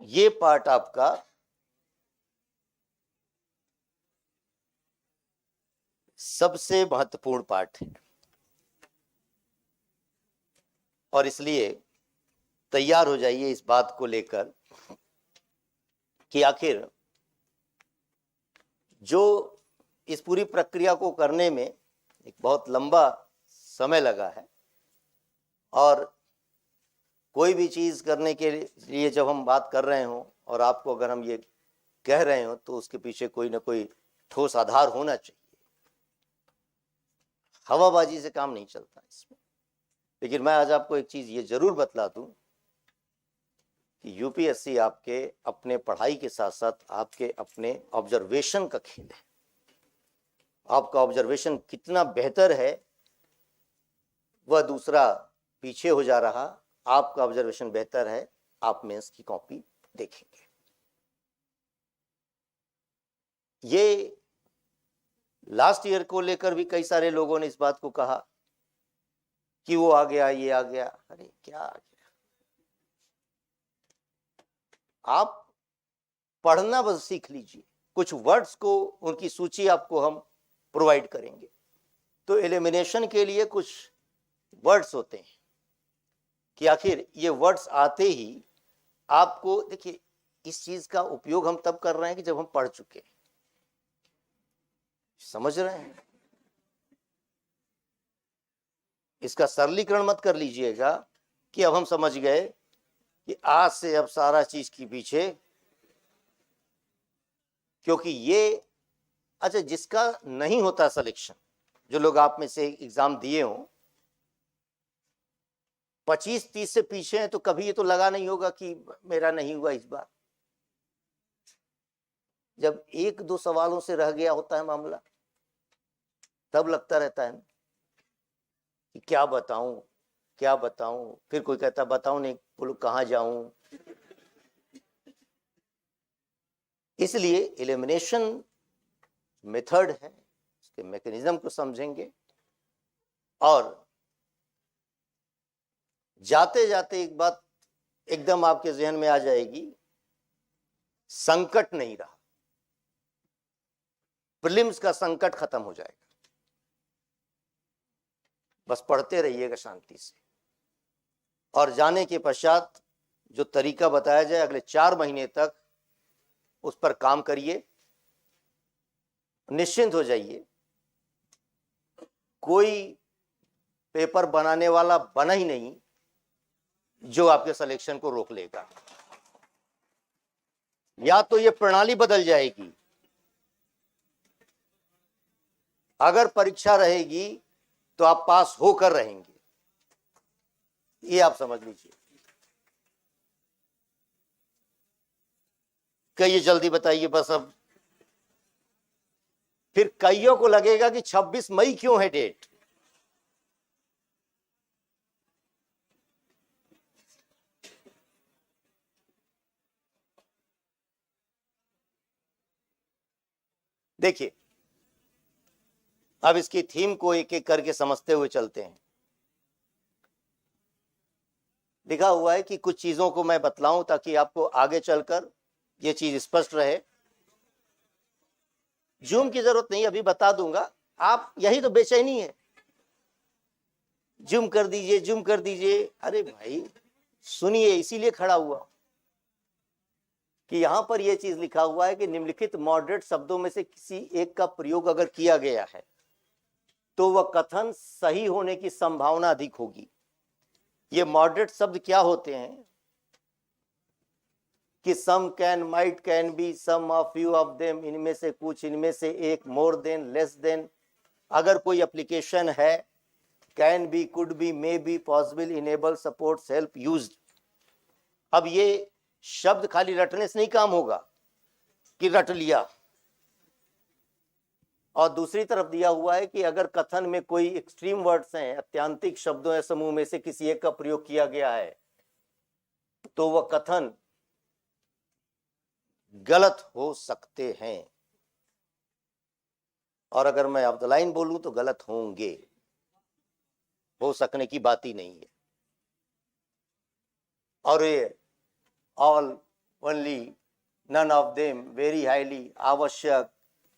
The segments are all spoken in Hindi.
ये पार्ट आपका सबसे महत्वपूर्ण पार्ट है और इसलिए तैयार हो जाइए इस बात को लेकर कि आखिर जो इस पूरी प्रक्रिया को करने में एक बहुत लंबा समय लगा है और कोई भी चीज करने के लिए जब हम बात कर रहे हो और आपको अगर हम ये कह रहे हो तो उसके पीछे कोई ना कोई ठोस आधार होना चाहिए। हवाबाजी से काम नहीं चलता इसमें। लेकिन मैं आज आपको एक चीज ये जरूर बतला दूं कि यूपीएससी आपके अपने पढ़ाई के साथ साथ आपके अपने ऑब्जर्वेशन का खेल है। आपका ऑब्जर्वेशन कितना बेहतर है वह दूसरा पीछे हो जा रहा, आपका ऑब्जर्वेशन बेहतर है, आप मेंस की कॉपी देखेंगे। ये लास्ट ईयर को लेकर भी कई सारे लोगों ने इस बात को कहा कि वो आ गया, ये आ गया। अरे क्या आ गया? आप पढ़ना बस सीख लीजिए। कुछ वर्ड्स को, उनकी सूची आपको हम प्रोवाइड करेंगे। तो एलिमिनेशन के लिए कुछ वर्ड्स होते हैं कि आखिर ये वर्ड्स आते ही आपको, देखिए इस चीज का उपयोग हम तब कर रहे हैं कि जब हम पढ़ चुके हैं। समझ रहे हैं? इसका सरलीकरण मत कर लीजिएगा कि अब हम समझ गए कि आज से अब सारा चीज के पीछे, क्योंकि ये अच्छा जिसका नहीं होता सिलेक्शन, जो लोग आप में से एग्जाम दिए हो 25-30 से पीछे हैं, तो कभी ये तो लगा नहीं होगा कि मेरा नहीं हुआ इस बार। जब 1-2 सवालों से रह गया होता है मामला, तब लगता रहता है कि क्या बताऊं क्या बताऊं। फिर कोई कहता बताऊं नहीं, बोलो कहां जाऊं। इसलिए एलिमिनेशन मेथड है, उसके मैकेनिज्म को समझेंगे और जाते जाते एक बात एकदम आपके जहन में आ जाएगी, संकट नहीं रहा। प्रीलिम्स का संकट खत्म हो जाएगा। बस पढ़ते रहिएगा शांति से और जाने के पश्चात जो तरीका बताया जाए अगले 4 महीने तक उस पर काम करिए। निश्चिंत हो जाइए, कोई पेपर बनाने वाला बना ही नहीं जो आपके सिलेक्शन को रोक लेगा। या तो ये प्रणाली बदल जाएगी, अगर परीक्षा रहेगी तो आप पास होकर रहेंगे, ये आप समझ लीजिए। कहिए जल्दी बताइए बस। अब फिर कईयों को लगेगा कि 26 मई क्यों है डेट। देखिए अब इसकी थीम को एक एक करके समझते हुए चलते हैं। लिखा हुआ है कि कुछ चीजों को मैं बतलाऊं ताकि आपको आगे चलकर यह चीज स्पष्ट रहे। जूम की जरूरत नहीं, अभी बता दूंगा। आप, यही तो बेचैनी है, जूम कर दीजिए जूम कर दीजिए। अरे भाई सुनिए, इसीलिए खड़ा हुआ कि यहां पर यह चीज लिखा हुआ है कि निम्नलिखित मॉडरेट शब्दों में से किसी एक का प्रयोग अगर किया गया है तो वह कथन सही होने की संभावना अधिक होगी। ये मॉडरेट शब्द क्या होते हैं कि some can, might, can be, some of, few of them, इनमें से कुछ, इनमें से एक, मोर देन, लेस देन। अगर कोई एप्लीकेशन है, can be, could be, may be, possible, enable, support, help, used. अब ये शब्द खाली रटने से नहीं काम होगा कि रट लिया। और दूसरी तरफ दिया हुआ है कि अगर कथन में कोई एक्सट्रीम वर्ड्स हैं, अत्यांतिक शब्दों या समूह में से किसी एक का प्रयोग किया गया है तो वह कथन गलत हो सकते हैं। और अगर मैं ऑफ द लाइन बोलूं तो गलत होंगे, हो सकने की बात ही नहीं है। और ये all only, none of them, very highly, आवश्यक,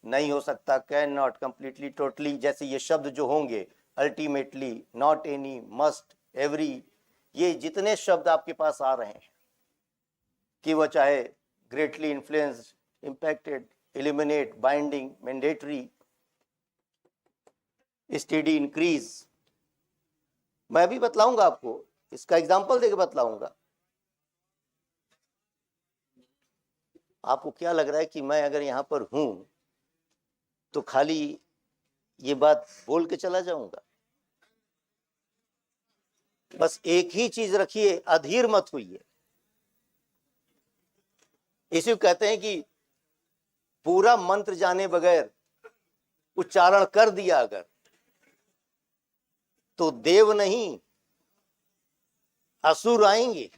नहीं हो सकता, कैन नॉट, कंप्लीटली, टोटली, जैसे ये शब्द जो होंगे, ultimately, not any, must, every, ये जितने शब्द आपके पास आ रहे हैं कि वह चाहे greatly influenced, impacted, eliminate, binding, mandatory, steady, increase, मैं भी बतलाऊंगा आपको, इसका एग्जांपल देके बतलाऊंगा। आपको क्या लग रहा है कि मैं अगर यहां पर हूं तो खाली ये बात बोल के चला जाऊंगा? बस एक ही चीज रखिए, अधीर मत होइए। इसी कहते हैं कि पूरा मंत्र जाने बगैर उच्चारण कर दिया अगर, तो देव नहीं असुर आएंगे।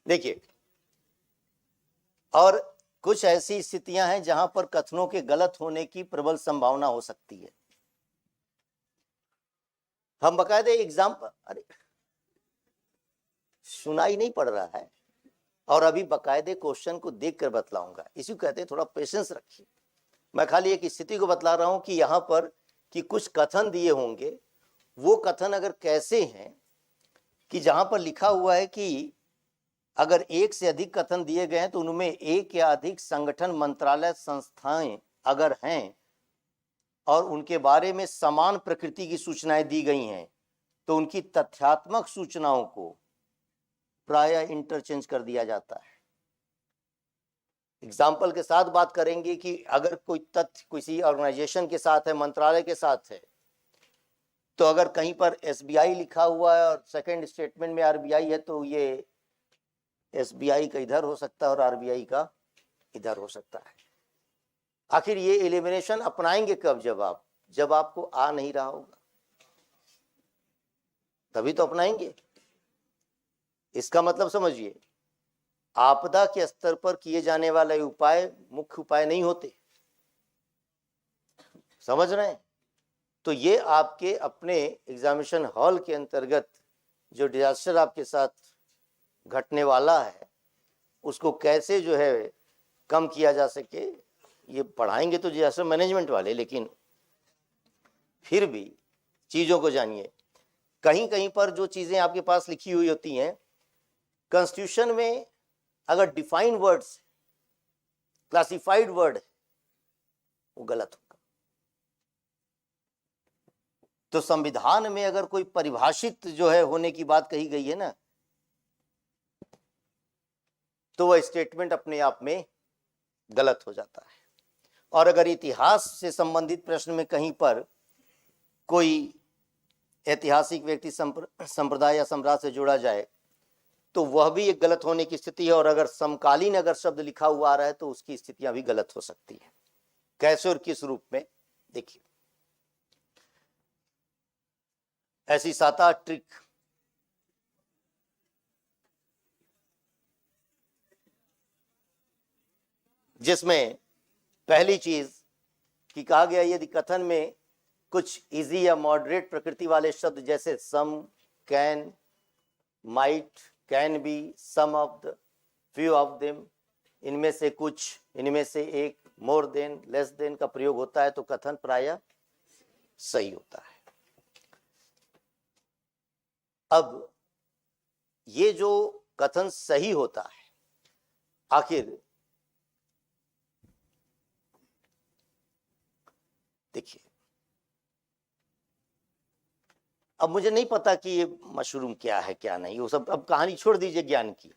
देखिए, और कुछ ऐसी स्थितियां हैं जहां पर कथनों के गलत होने की प्रबल संभावना हो सकती है। हम बकायदे एग्जाम्पल, अरे सुनाई नहीं पड़ रहा है, और अभी बकायदे क्वेश्चन को देखकर बतलाऊंगा। इसी को कहते हैं थोड़ा पेशेंस रखिए। मैं खाली एक स्थिति को बतला रहा हूं कि यहां पर कि कुछ कथन दिए होंगे, वो कथन अगर कैसे हैं कि जहां पर लिखा हुआ है कि अगर एक से अधिक कथन दिए गए हैं तो उनमें एक या अधिक संगठन, मंत्रालय, संस्थाएं अगर हैं और उनके बारे में समान प्रकृति की सूचनाएं दी गई हैं तो उनकी तथ्यात्मक सूचनाओं को प्रायः इंटरचेंज कर दिया जाता है। एग्जाम्पल के साथ बात करेंगे कि अगर कोई तथ्य किसी ऑर्गेनाइजेशन के साथ है, मंत्रालय के साथ है, तो अगर कहीं पर एसबीआई लिखा हुआ है और सेकंड स्टेटमेंट में आरबीआई है तो ये एसबीआई का इधर हो सकता है और आरबीआई का इधर हो सकता है। आखिर ये एलिमिनेशन अपनाएंगे कब? जब आपको आ नहीं रहा होगा तभी तो अपनाएंगे। इसका मतलब समझिए, आपदा के स्तर पर किए जाने वाले उपाय मुख्य उपाय नहीं होते, समझ रहे हैं? तो ये आपके अपने एग्जामिनेशन हॉल के अंतर्गत जो डिजास्टर आपके साथ घटने वाला है उसको कैसे जो है कम किया जा सके, ये पढ़ाएंगे तो डिजास्टर मैनेजमेंट वाले, लेकिन फिर भी चीजों को जानिए। कहीं कहीं पर जो चीजें आपके पास लिखी हुई होती हैं कॉन्स्टिट्यूशन में, अगर डिफाइंड वर्ड्स, क्लासिफाइड वर्ड है, वो गलत होगा। तो संविधान में अगर कोई परिभाषित जो है होने की बात कही गई है ना, तो वह स्टेटमेंट अपने आप में गलत हो जाता है। और अगर इतिहास से संबंधित प्रश्न में कहीं पर कोई ऐतिहासिक व्यक्ति, संप्रदाय या सम्राट से जोड़ा जाए तो वह भी एक गलत होने की स्थिति है। और अगर समकालीन अगर शब्द लिखा हुआ आ रहा है तो उसकी स्थितियां भी गलत हो सकती है। कैसे और किस रूप में? देखिए, ऐसी 7-8 ट्रिक जिसमें पहली चीज कि कहा गया यदि कथन में कुछ इजी या मॉडरेट प्रकृति वाले शब्द जैसे some, can, might, can be, some of the, few of them, इनमें से कुछ, इनमें से एक, मोर देन, लेस देन का प्रयोग होता है तो कथन प्रायः सही होता है। अब ये जो कथन सही होता है, आखिर देखिए, अब मुझे नहीं पता कि ये मशरूम क्या है क्या नहीं, वो सब अब कहानी छोड़ दीजिए ज्ञान की,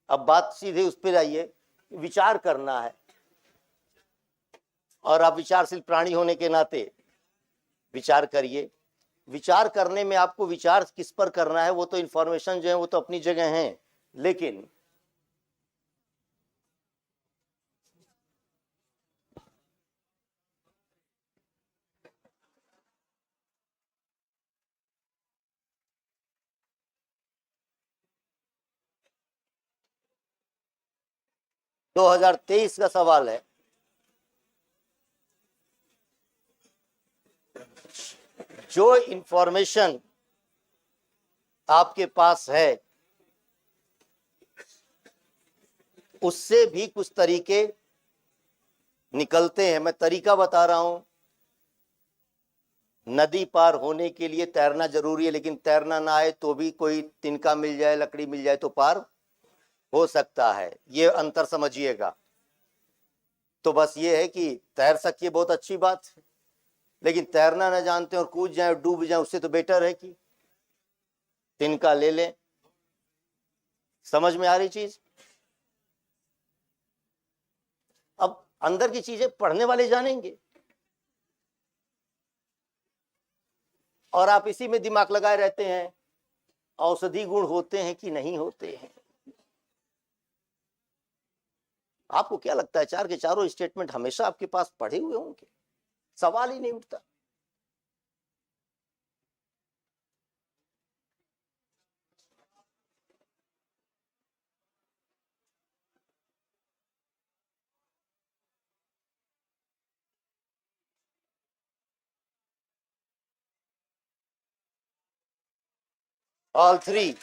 अब बात सीधे उस पर आइए। विचार करना है और आप विचारशील प्राणी होने के नाते विचार करिए। विचार करने में आपको विचार किस पर करना है, वो तो इंफॉर्मेशन जो है वो तो अपनी जगह है, लेकिन दो 2023 का सवाल है। जो इंफॉर्मेशन आपके पास है उससे भी कुछ तरीके निकलते हैं। मैं तरीका बता रहा हूं। नदी पार होने के लिए तैरना जरूरी है, लेकिन तैरना ना आए तो भी कोई तिनका मिल जाए, लकड़ी मिल जाए तो पार हो सकता है। ये अंतर समझिएगा। तो बस ये है कि तैर सकिए, बहुत अच्छी बात है, लेकिन तैरना न जानते और कूद जाए, डूब जाए, उससे तो बेटर है कि तिनका ले लें। समझ में आ रही चीज? अब अंदर की चीजें पढ़ने वाले जानेंगे, और आप इसी में दिमाग लगाए रहते हैं औषधि गुण होते हैं कि नहीं होते हैं। आपको क्या लगता है चार के चारों स्टेटमेंट हमेशा आपके पास पढ़े हुए होंगे? सवाल ही नहीं उठता। All three.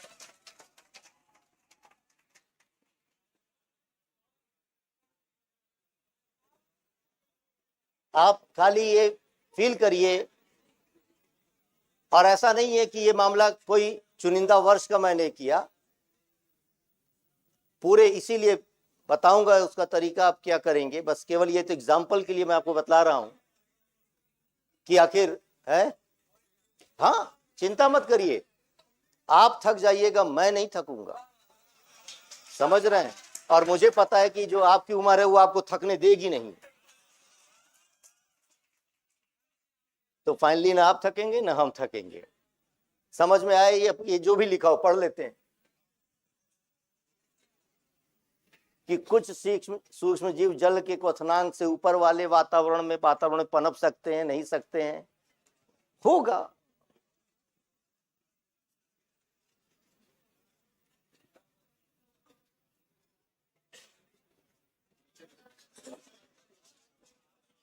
आप खाली ये फील करिए, और ऐसा नहीं है कि ये मामला कोई चुनिंदा वर्ष का मैंने किया, पूरे इसीलिए बताऊंगा उसका तरीका आप क्या करेंगे। बस केवल ये तो एग्जाम्पल के लिए मैं आपको बतला रहा हूं कि आखिर है। हाँ, चिंता मत करिए, आप थक जाइएगा, मैं नहीं थकूंगा। समझ रहे हैं? और मुझे पता है कि जो आपकी उम्र है वो आपको थकने देगी नहीं। तो फाइनली ना आप थकेंगे ना हम थकेंगे। समझ में आए? ये जो भी लिखा हो पढ़ लेते हैं कि कुछ सूक्ष्म जीव जल के क्वथनांक से ऊपर वाले वातावरण में पनप सकते हैं, नहीं सकते हैं? होगा।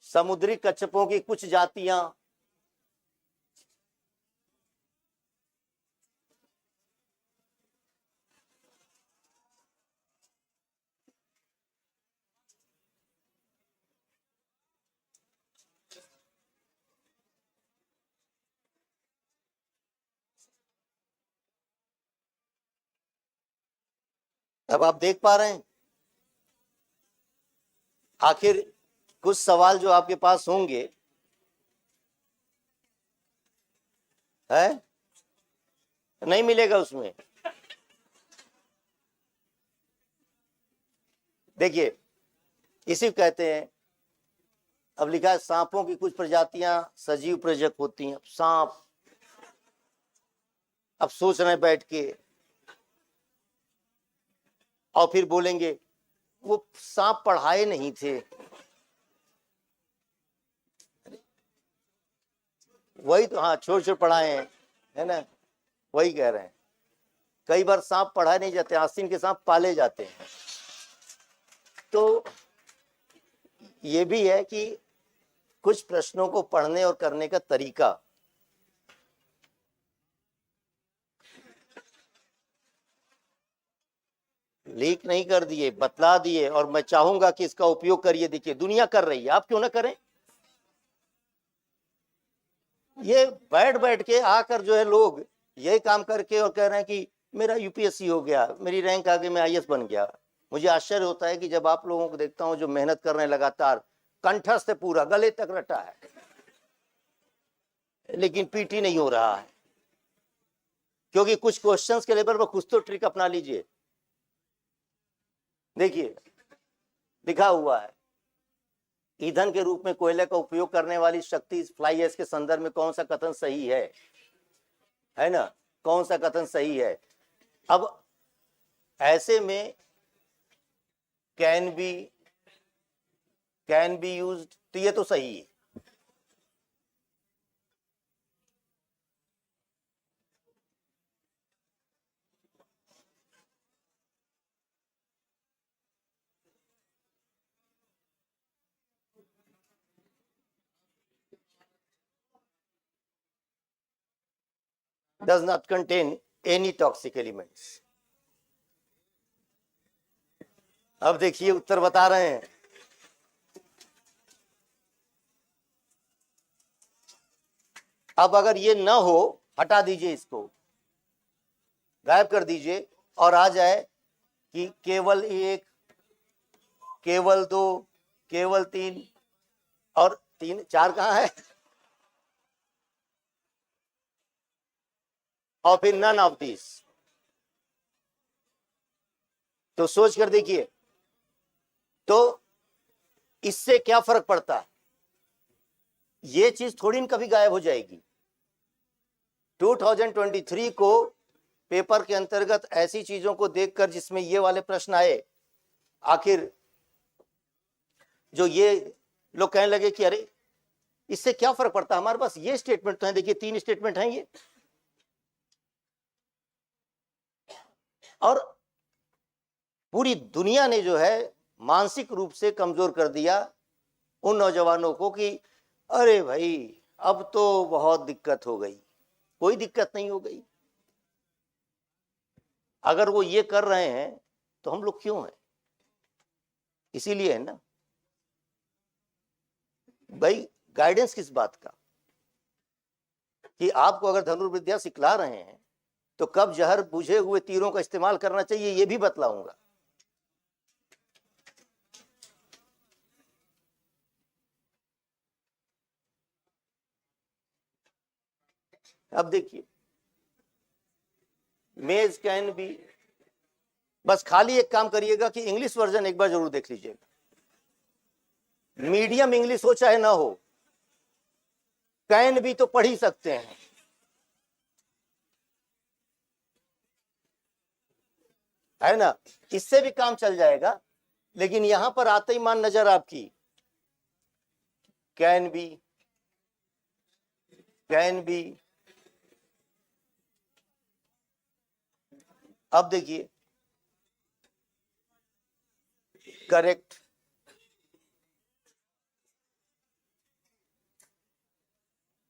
समुद्री कच्छपों की कुछ जातियां अब आप देख पा रहे हैं। आखिर कुछ सवाल जो आपके पास होंगे है, नहीं मिलेगा उसमें। देखिए, इसी कहते हैं। अब लिखा है सांपों की कुछ प्रजातियां सजीव प्रजक होती हैं। सांप, अब सोच रहे हैं बैठ के, और फिर बोलेंगे वो सांप पढ़ाए नहीं थे। वही तो, हाँ, छोटे छोटे पढ़ाए हैं, है ना? वही कह रहे हैं। कई बार सांप पढ़ाए नहीं जाते, आस्तीन के सांप पाले जाते हैं। तो ये भी है कि कुछ प्रश्नों को पढ़ने और करने का तरीका। लीक नहीं कर दिए, बतला दिए, और मैं चाहूंगा कि इसका उपयोग करिए। देखिए दुनिया कर रही है, आप क्यों ना करें? ये बैठ बैठ के आकर जो है लोग यही काम करके और कह रहे हैं कि मेरा यूपीएससी हो गया, मेरी रैंक आ गई, मैं आईएएस बन गया। मुझे आश्चर्य होता है कि जब आप लोगों को देखता हूं जो मेहनत कर रहे हैं लगातार, कंठस्थ पूरा गले तक रटा है, लेकिन पीटी नहीं हो रहा है। क्योंकि कुछ क्वेश्चंस के लेवल पर कुछ तो ट्रिक अपना लीजिए। देखिए लिखा हुआ है, ईंधन के रूप में कोयले का उपयोग करने वाली शक्ति फ्लाई ऐश के संदर्भ में कौन सा कथन सही है ना? कौन सा कथन सही है? अब ऐसे में कैन बी यूज्ड, तो ये तो सही है। does not contain any toxic elements. अब देखिए उत्तर बता रहे हैं। अब अगर ये न हो, हटा दीजिए, इसको गायब कर दीजिए और आ जाए कि केवल एक, केवल दो, केवल तीन, और तीन चार कहां है, और फिर नन ऑफ दिस। तो सोच कर देखिए, तो इससे क्या फर्क पड़ता है? ये चीज थोड़ी न कभी गायब हो जाएगी। 2023 को पेपर के अंतर्गत ऐसी चीजों को देखकर जिसमें ये वाले प्रश्न आए, आखिर जो ये लोग कहने लगे कि अरे इससे क्या फर्क पड़ता, हमारे पास ये स्टेटमेंट तो है, देखिए 3 स्टेटमेंट हैं ये। और पूरी दुनिया ने जो है मानसिक रूप से कमजोर कर दिया उन नौजवानों को कि अरे भाई अब तो बहुत दिक्कत हो गई। कोई दिक्कत नहीं हो गई। अगर वो ये कर रहे हैं तो हम लोग क्यों हैं? इसीलिए है ना भाई, गाइडेंस किस बात का कि आपको अगर धनुर्विद्या सिखला रहे हैं तो कब जहर बुझे हुए तीरों का इस्तेमाल करना चाहिए ये भी बतलाऊंगा। अब देखिए, मेज कैन बी, बस खाली एक काम करिएगा कि इंग्लिश वर्जन एक बार जरूर देख लीजिएगा। मीडियम इंग्लिश हो चाहे ना हो, कैन भी तो पढ़ ही सकते हैं। है ना, इससे भी काम चल जाएगा। लेकिन यहां पर आते ही मान नजर आपकी कैन बी, कैन बी। अब देखिए करेक्ट,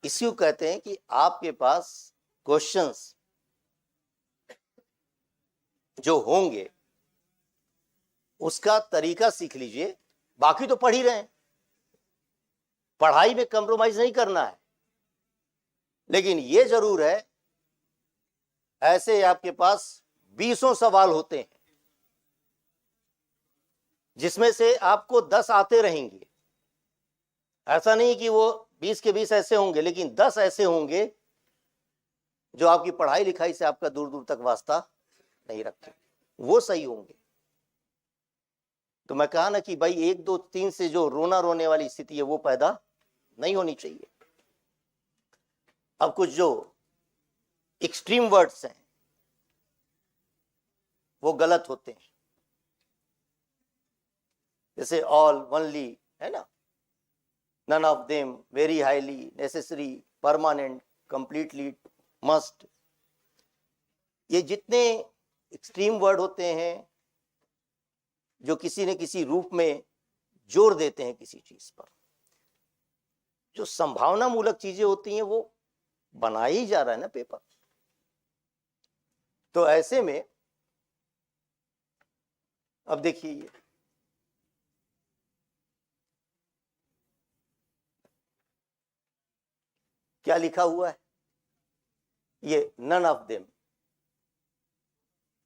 इसी को कहते हैं कि आपके पास क्वेश्चंस जो होंगे उसका तरीका सीख लीजिए। बाकी तो पढ़ ही रहे हैं, पढ़ाई में कंप्रोमाइज नहीं करना है, लेकिन ये जरूर है ऐसे आपके पास 20 सवाल होते हैं जिसमें से आपको 10 आते रहेंगे। ऐसा नहीं कि वो 20 के 20 ऐसे होंगे, लेकिन 10 ऐसे होंगे जो आपकी पढ़ाई लिखाई से आपका दूर दूर तक वास्ता नहीं रखते, वो सही होंगे। तो मैं कहा ना कि भाई 1 2 3 से जो रोना रोने वाली स्थिति है वो पैदा नहीं होनी चाहिए। अब कुछ जो एक्सट्रीम वर्ड्स हैं वो गलत होते हैं, जैसे ऑल, ओनली, है ना, none of them, very highly, necessary, permanent, completely, must. ये जितने एक्सट्रीम वर्ड होते हैं जो किसी न किसी रूप में जोर देते हैं किसी चीज पर, जो संभावना मूलक चीजें होती हैं वो बना ही जा रहा है ना पेपर। तो ऐसे में अब देखिए ये क्या लिखा हुआ है, ये नन ऑफ देम,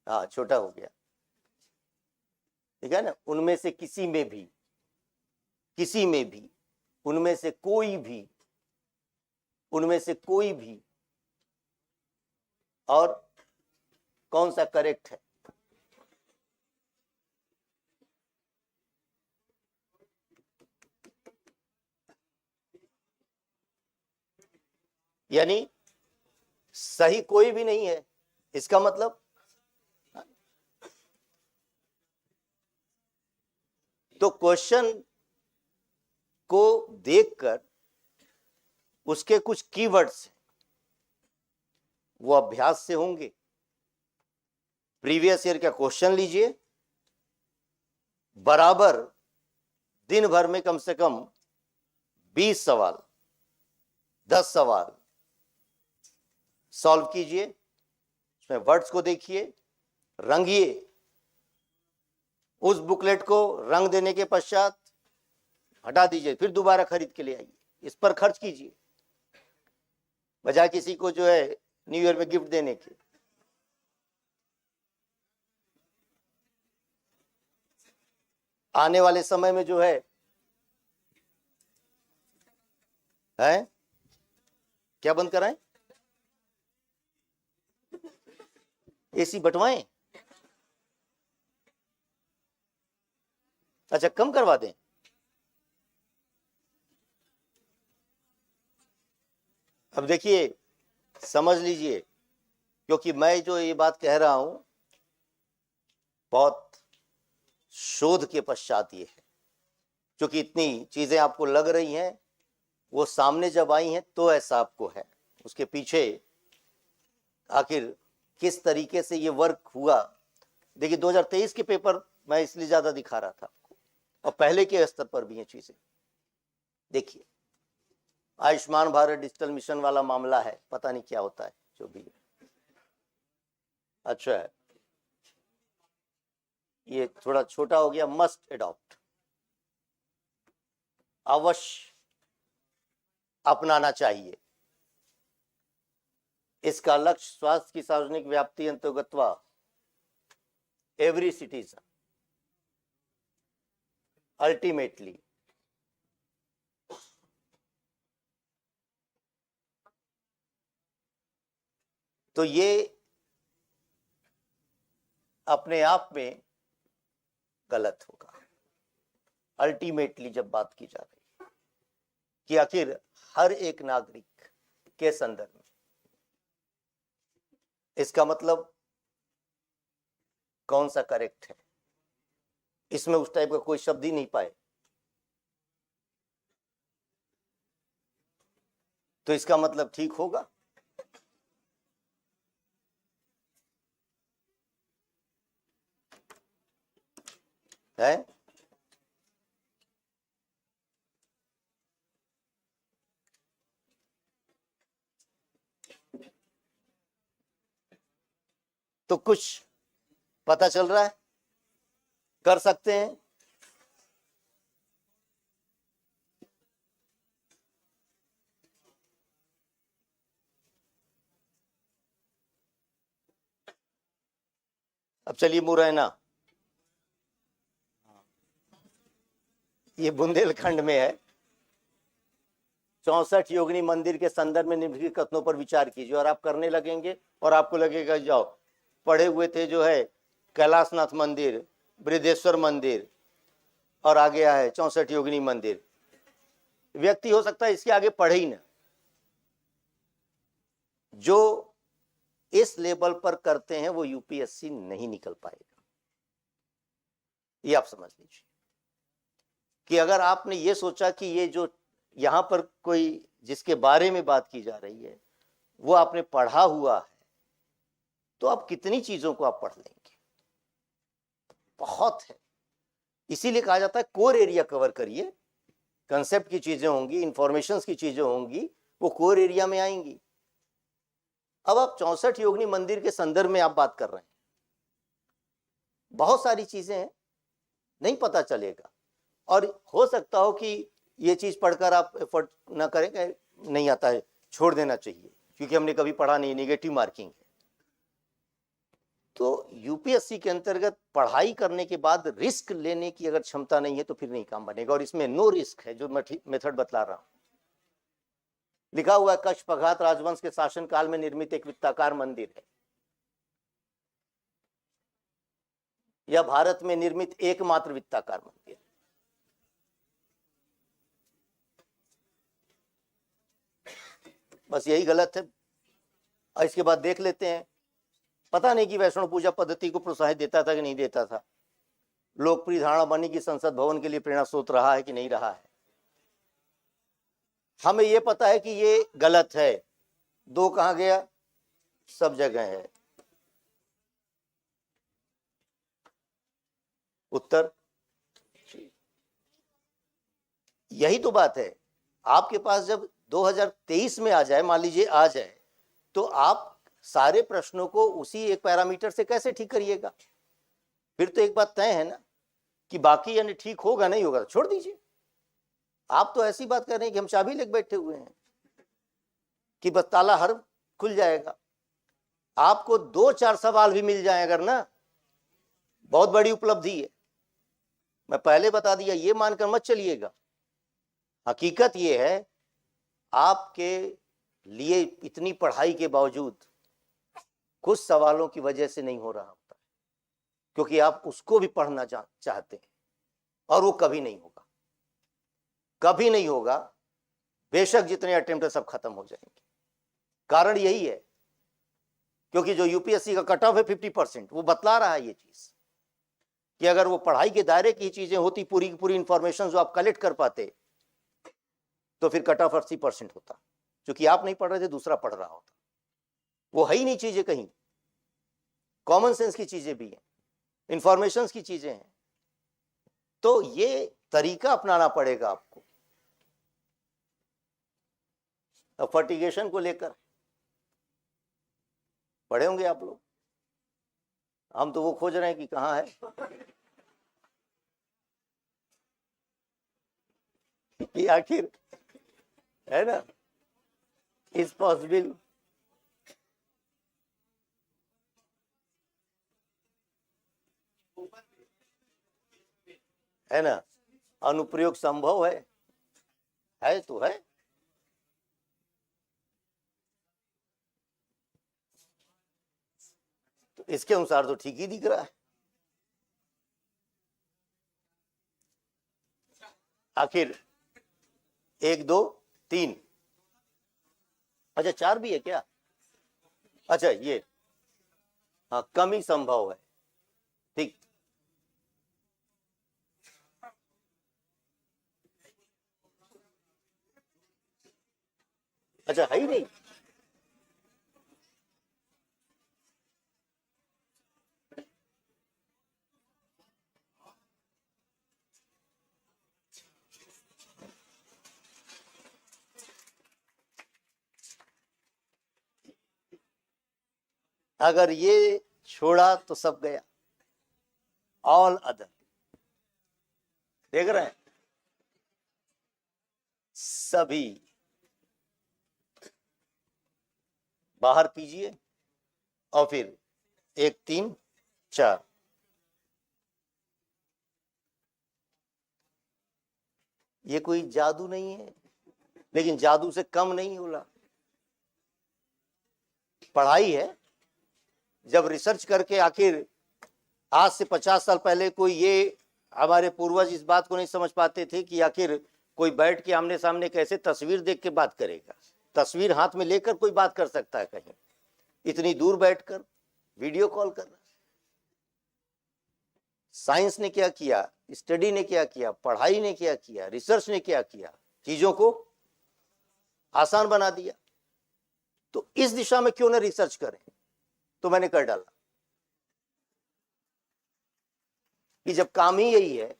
हाँ छोटा हो गया, ठीक है ना, उनमें से किसी में भी, किसी में भी, उनमें से कोई भी, उनमें से कोई भी, और कौन सा करेक्ट है। यानी सही कोई भी नहीं है, इसका मतलब तो क्वेश्चन को देखकर उसके कुछ कीवर्ड्स वो अभ्यास से होंगे। प्रीवियस ईयर का क्वेश्चन लीजिए, बराबर दिन भर में कम से कम 20 सवाल, 10 सवाल सॉल्व कीजिए, उसमें वर्ड्स को देखिए, रंगिए, उस बुकलेट को रंग देने के पश्चात हटा दीजिए, फिर दोबारा खरीद के ले आइए, इस पर खर्च कीजिए, बजाय किसी को जो है न्यू ईयर में गिफ्ट देने के। आने वाले समय में जो है क्या बंद कराएं? एसी बंटवाएं? अच्छा, कम करवा दें? अब देखिए, समझ लीजिए, क्योंकि मैं जो ये बात कह रहा हूं बहुत शोध के पश्चात ये है, क्योंकि इतनी चीजें आपको लग रही हैं, वो सामने जब आई हैं तो ऐसा आपको है। उसके पीछे आखिर किस तरीके से ये वर्क हुआ, देखिए 2023 के पेपर मैं इसलिए ज्यादा दिखा रहा था आपको, और पहले के स्तर पर भी ये चीजें देखिए। आयुष्मान भारत डिजिटल मिशन वाला मामला है, पता नहीं क्या होता है, जो भी है। अच्छा है, ये थोड़ा छोटा हो गया, मस्ट एडॉप्ट, अवश्य अपनाना चाहिए। इसका लक्ष्य स्वास्थ्य की सार्वजनिक व्याप्ति अंतर्गतवा एवरी सिटीजन अल्टीमेटली तो ये अपने आप में गलत होगा। अल्टीमेटली जब बात की जा रही है कि आखिर हर एक नागरिक के संदर्भ में, इसका मतलब कौन सा करेक्ट है? इसमें उस टाइप का कोई शब्द ही नहीं पाए, तो इसका मतलब ठीक होगा। है तो कुछ पता चल रहा है, कर सकते हैं। अब चलिए मुरैना, ये बुंदेलखंड में है। 64 योगिनी मंदिर के संदर्भ में निम्नलिखित कथनों पर विचार कीजिए, और आप करने लगेंगे और आपको लगेगा जाओ पढ़े हुए थे, जो है कैलाशनाथ मंदिर, बृहदेश्वर मंदिर, और आगे है 64 योगिनी मंदिर। व्यक्ति हो सकता है इसके आगे पढ़े ही ना, जो इस लेवल पर करते हैं वो यूपीएससी नहीं निकल पाएगा। ये आप समझ लीजिए कि अगर आपने ये सोचा कि ये जो यहां पर कोई जिसके बारे में बात की जा रही है वो आपने पढ़ा हुआ है, तो आप कितनी चीजों को आप पढ़ लेंगे, बहुत है। इसीलिए कहा जाता है कोर एरिया कवर करिए, कंसेप्ट की चीजें होंगी, इंफॉर्मेशंस की चीजें होंगी, वो कोर एरिया में आएंगी। अब आप 64 योगिनी मंदिर के संदर्भ में आप बात कर रहे हैं, बहुत सारी चीजें हैं, नहीं पता चलेगा, और हो सकता हो कि ये चीज पढ़कर आप एफर्ट ना करें, नहीं आता है, छोड़ देना चाहिए क्योंकि हमने कभी पढ़ा नहीं, नेगेटिव मार्किंग है। तो यूपीएससी के अंतर्गत पढ़ाई करने के बाद रिस्क लेने की अगर क्षमता नहीं है तो फिर नहीं काम बनेगा, और इसमें नो रिस्क है जो मेथड बतला रहा हूं। लिखा हुआ है कच्छ पघात राजवंश के शासनकाल में निर्मित एक वृत्ताकार मंदिर है। यह भारत में निर्मित एकमात्र वृत्ताकार मंदिर है। बस यही गलत है। और इसके बाद देख लेते हैं, पता नहीं कि वैष्णव पूजा पद्धति को प्रोत्साहित देता था कि नहीं देता था। लोकप्रिय धारणा बनी कि संसद भवन के लिए प्रेरणा स्रोत रहा है कि नहीं रहा है। हमें यह पता है कि ये गलत है। 2 कहां गया? सब जगह है। उत्तर, यही तो बात है। आपके पास जब 2023 में आ जाए, मान लीजिए आ जाए, तो आप सारे प्रश्नों को उसी एक पैरामीटर से कैसे ठीक करिएगा? फिर तो एक बात तय है ना कि बाकी यानी ठीक होगा नहीं होगा तो छोड़ दीजिए। आप तो ऐसी बात कर रहे हैं कि हम चाबी लेके बैठे हुए हैं कि बस ताला हर खुल जाएगा। आपको 2-4 सवाल भी मिल जाए अगर ना, बहुत बड़ी उपलब्धि है। मैं पहले बता दिया, ये मानकर मत चलिएगा। हकीकत ये है आपके लिए इतनी पढ़ाई के बावजूद कुछ सवालों की वजह से नहीं हो रहा होता, क्योंकि आप उसको भी पढ़ना चाहते हैं और वो कभी नहीं होगा, कभी नहीं होगा। बेशक जितने अटेम्प्ट सब खत्म हो जाएंगे। कारण यही है क्योंकि जो यूपीएससी का कट ऑफ है 50%, वो बतला रहा है ये चीज कि अगर वो पढ़ाई के दायरे की चीजें होती, पूरी की पूरी इंफॉर्मेशन जो आप कलेक्ट कर पाते, तो फिर कट ऑफ 80% होता। क्योंकि आप नहीं पढ़ रहे थे, दूसरा पढ़ रहा होता। वो है ही नहीं चीजें, कहीं कॉमन सेंस की चीजें भी हैं, इंफॉर्मेशन की चीजें हैं। तो ये तरीका अपनाना पड़ेगा आपको। अब फर्टिगेशन को लेकर पढ़े होंगे आप लोग, हम तो वो खोज रहे हैं कि कहां है कि आखिर है ना, इस पॉसिबल है ना, अनुप्रयोग संभव है तो है। तो इसके अनुसार तो ठीक ही दिख रहा है। आखिर 1 2 3, अच्छा 4 भी है क्या? अच्छा ये हाँ, कम ही संभव है। ठीक, अच्छा है ही नहीं। अगर ये छोड़ा तो सब गया, ऑल अदर। देख रहे हैं, सभी बाहर कीजिए और फिर 1 3 4। ये कोई जादू नहीं है, लेकिन जादू से कम नहीं होला। पढ़ाई है। जब रिसर्च करके आखिर आज से 50 साल पहले कोई ये हमारे पूर्वज इस बात को नहीं समझ पाते थे कि आखिर कोई बैठ के आमने सामने कैसे तस्वीर देख के बात करेगा। तस्वीर हाथ में लेकर कोई बात कर सकता है कहीं, इतनी दूर बैठकर वीडियो कॉल करना। साइंस ने क्या किया, स्टडी ने क्या किया, पढ़ाई ने क्या किया, रिसर्च ने क्या किया, चीजों को आसान बना दिया। तो इस दिशा में क्यों ना रिसर्च करें। तो मैंने कर डाला कि जब काम ही यही है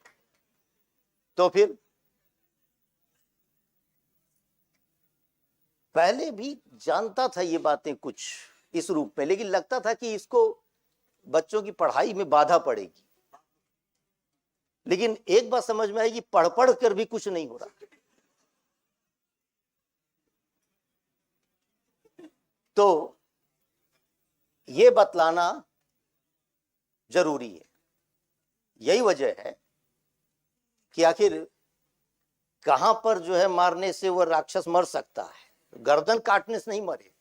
तो फिर पहले भी जानता था ये बातें कुछ इस रूप में, लेकिन लगता था कि इसको बच्चों की पढ़ाई में बाधा पड़ेगी। लेकिन एक बात समझ में आई कि पढ़ पढ़ कर भी कुछ नहीं हो रहा। तो ये बतलाना जरूरी है। यही वजह है कि आखिर कहां पर जो है मारने से वह राक्षस मर सकता है, गर्दन काटने से नहीं मरे।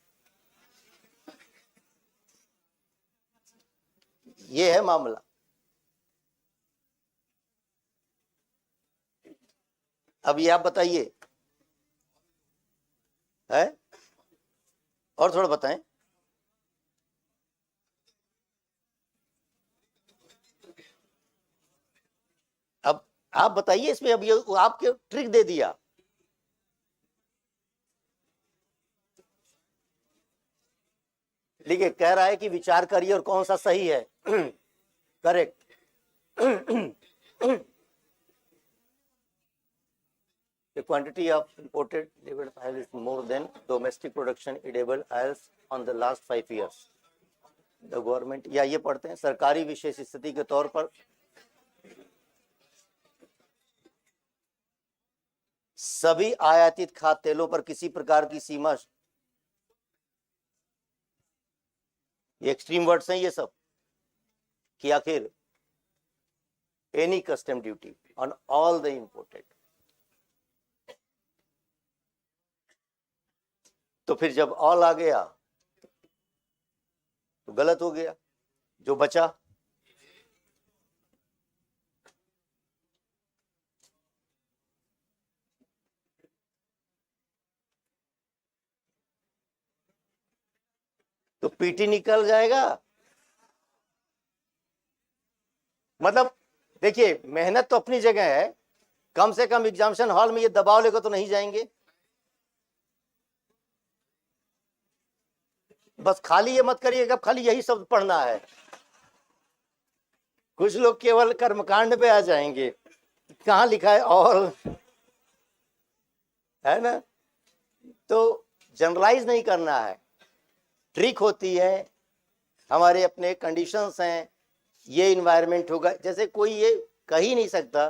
ये है मामला। अब ये आप बताइए है, और थोड़ा बताएं। अब आप बताइए इसमें, अब ये आपके ट्रिक दे दिया। देखिए कह रहा है कि विचार करिए और कौन सा सही है। Correct. The quantity of imported edible oil is more than domestic production edible oils on the last 5 years. The government, या ये पढ़ते हैं, सरकारी विशेष स्थिति के तौर पर सभी आयातित खाद्य तेलों पर किसी प्रकार की सीमा, ये एक्सट्रीम वर्ड्स हैं ये सब, कि आखिर any custom duty on all the imported. तो फिर जब ऑल आ गया तो गलत हो गया, जो बचा तो पीटी निकल जाएगा। मतलब देखिए, मेहनत तो अपनी जगह है, कम से कम एग्जामिनेशन हॉल में ये दबाव लेकर तो नहीं जाएंगे। बस खाली ये मत करिएगा खाली यही शब्द पढ़ना है। कुछ लोग केवल कर्मकांड पे आ जाएंगे, कहाँ लिखा है ऑल, है ना। तो जनरलाइज नहीं करना है, ट्रिक होती है, हमारे अपने कंडीशंस हैं, ये इन्वायरमेंट होगा। जैसे कोई ये कह ही नहीं सकता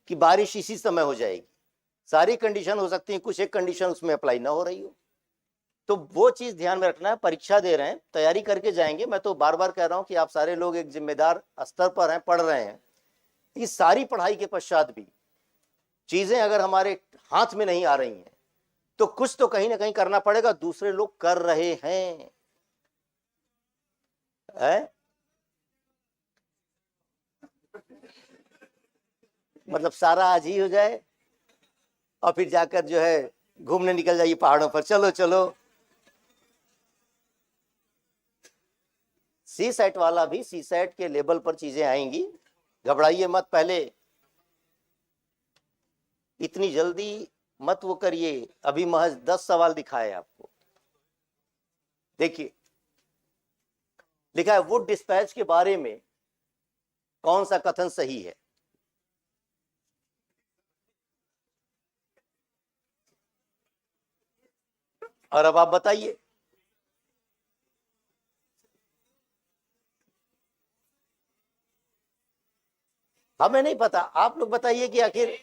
कि बारिश इसी समय हो जाएगी, सारी कंडीशन हो सकती है, कुछ एक कंडीशन उसमें अप्लाई ना हो रही हो। तो वो चीज ध्यान में रखना है। परीक्षा दे रहे हैं, तैयारी करके जाएंगे। मैं तो बार बार कह रहा हूं कि आप सारे लोग एक जिम्मेदार स्तर पर हैं, पढ़ रहे हैं। इस सारी पढ़ाई के पश्चात भी चीजें अगर हमारे हाथ में नहीं आ रही हैं तो कुछ तो कहीं ना कहीं करना पड़ेगा, दूसरे लोग कर रहे हैं, है? मतलब सारा आज ही हो जाए और फिर जाकर जो है घूमने निकल जाइए पहाड़ों पर, चलो चलो। सी सेट वाला भी सी सेट के लेवल पर चीजें आएंगी, घबराइए मत। पहले इतनी जल्दी मत वो करिए, अभी महज 10 सवाल दिखाए आपको। देखिए लिखा है वुड डिस्पैच के बारे में कौन सा कथन सही है? और अब आप बताइए। हमें नहीं पता, आप लोग बताइए कि आखिर।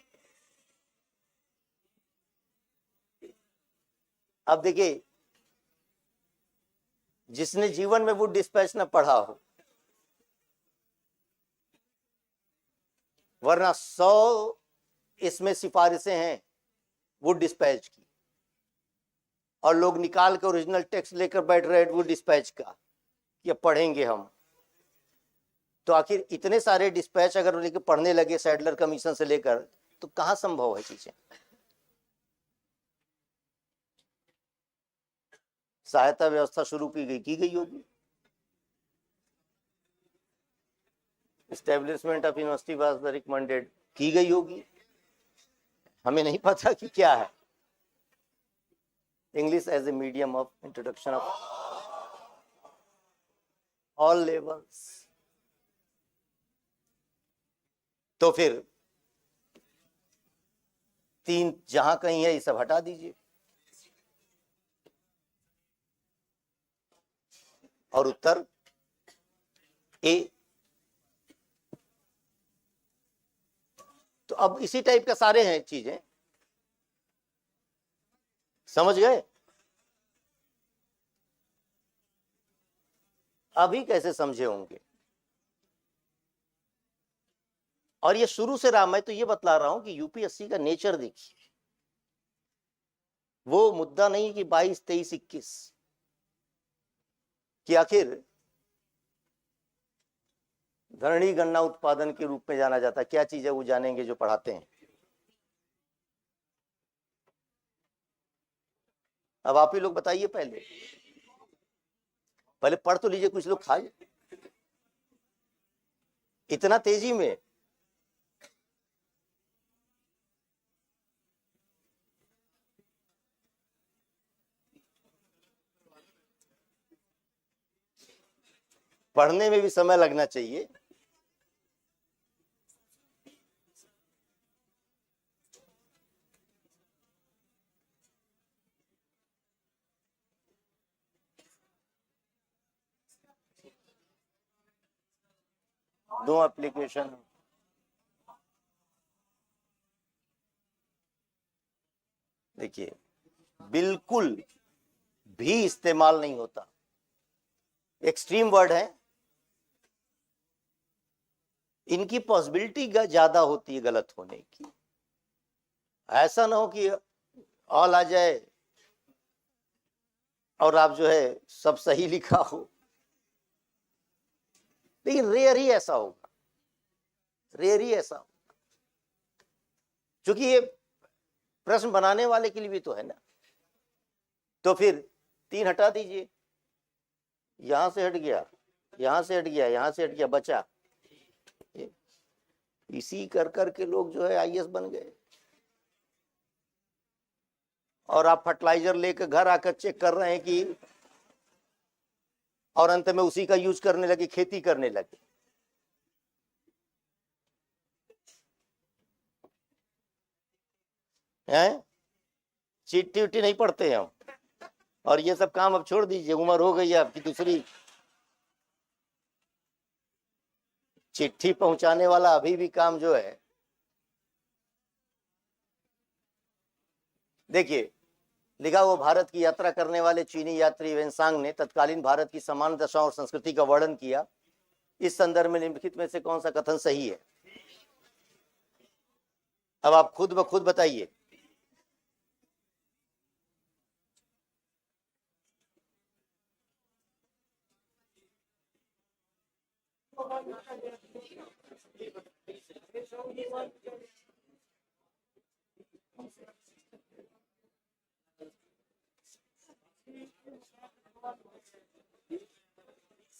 अब देखिए, जिसने जीवन में वुड डिस्पैच न पढ़ा हो, वरना 100 इसमें सिफारिशें हैं वुड डिस्पैच की, और लोग निकाल के ओरिजिनल टेक्स्ट लेकर बैठ रहे वुड डिस्पैच का कि अब पढ़ेंगे हम। तो आखिर इतने सारे डिस्पैच अगर लेकर पढ़ने लगे सैडलर कमीशन से लेकर, तो कहां संभव है चीजें? सहायता व्यवस्था शुरू की गई होगी, establishment of university was recommended की गई होगी, हमें नहीं पता कि क्या है। English as a medium of introduction of all levels. तो फिर 3 जहां कहीं है ये सब हटा दीजिए, और उत्तर ए। तो अब इसी टाइप के सारे हैं चीजें, समझ गए? अभी कैसे समझे होंगे? और ये शुरू से रहा, मैं तो ये बतला रहा हूं कि यूपीएससी का नेचर देखिए, वो मुद्दा नहीं कि 22, 23, 21 कि आखिर धरणी गन्ना उत्पादन के रूप में जाना जाता है, क्या चीज है वो जानेंगे जो पढ़ाते हैं। अब आप ही लोग बताइए, पहले पहले पढ़ तो लीजिए, कुछ लोग खा इतना तेजी में। पढ़ने में भी समय लगना चाहिए। दो एप्लीकेशन, देखिए बिल्कुल भी इस्तेमाल नहीं होता, एक्सट्रीम वर्ड है, इनकी पॉसिबिलिटी ज्यादा होती है गलत होने की। ऐसा ना हो कि ऑल आ जाए और आप जो है सब सही लिखा हो, लेकिन रेयर ही ऐसा होगा, रेयर ही ऐसा होगा, क्योंकि ये प्रश्न बनाने वाले के लिए भी तो है ना। तो फिर 3 हटा दीजिए, यहां से हट गया, यहां से हट गया, यहां से हट गया, बचा। इसी कर कर के लोग जो है आईएएस बन गए। और आप फर्टिलाइजर लेकर घर आकर चेक कर रहे हैं कि, और अंत में उसी का यूज करने लगे, खेती करने लगे। हैं चिट्ठी उट्टी नहीं पढ़ते हम, और ये सब काम अब छोड़ दीजिए, उम्र हो गई है आपकी दूसरी। चिट्ठी पहुंचाने वाला अभी भी काम जो है, देखिए लिखा वो भारत की यात्रा करने वाले चीनी यात्री वेनसांग ने तत्कालीन भारत की समान दशा और संस्कृति का वर्णन किया। इस संदर्भ में निम्नलिखित में से कौन सा कथन सही है? अब आप खुद ब खुद बताइए।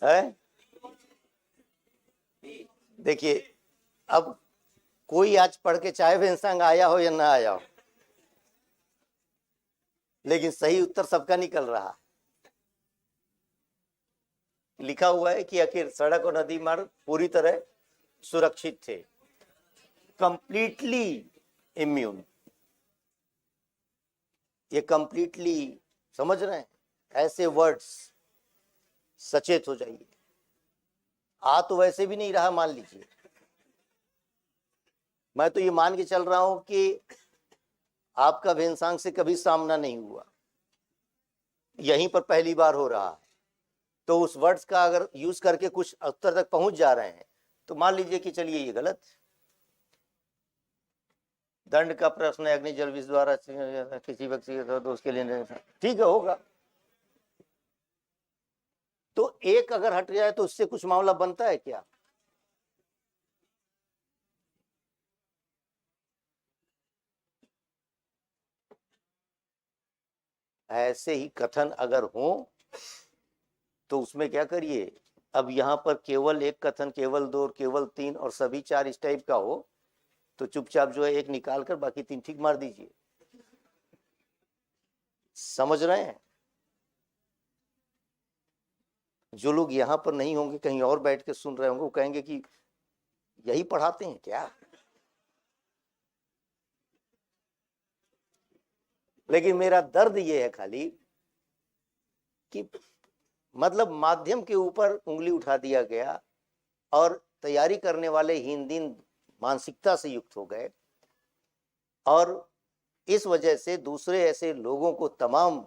है देखिए, अब कोई आज पढ़ के चाहे वेनसांग आया हो या ना आया हो, लेकिन सही उत्तर सबका निकल रहा। लिखा हुआ है कि आखिर सड़क और नदी मार्ग पूरी तरह सुरक्षित थे, कंप्लीटली इम्यून। ये कंप्लीटली, समझ रहे हैं? ऐसे वर्ड्स सचेत हो जाइए। आ तो वैसे भी नहीं रहा, मान लीजिए, मैं तो ये मान के चल रहा हूं कि आपका वेनसांग से कभी सामना नहीं हुआ, यहीं पर पहली बार हो रहा है। तो उस वर्ड्स का अगर यूज करके कुछ उत्तर तक पहुंच जा रहे हैं तो मान लीजिए कि चलिए ये गलत। दंड का प्रश्न है, अग्नि जल विष द्वारा किसी व्यक्ति तो उसके लिए ठीक है, होगा। तो एक अगर हट जाए तो उससे कुछ मामला बनता है क्या? ऐसे ही कथन अगर हो तो उसमें क्या करिए, अब यहां पर केवल एक कथन, केवल 2, केवल 3 और सभी 4 इस टाइप का हो तो चुपचाप जो है एक निकाल कर बाकी 3 ठीक मार दीजिए। समझ रहे हैं? जो लोग यहां पर नहीं होंगे, कहीं और बैठ के सुन रहे होंगे, वो कहेंगे कि यही पढ़ाते हैं क्या? लेकिन मेरा दर्द ये है खाली कि मतलब माध्यम के ऊपर उंगली उठा दिया गया और तैयारी करने वाले हीन दिन मानसिकता से युक्त हो गए, और इस वजह से दूसरे ऐसे लोगों को तमाम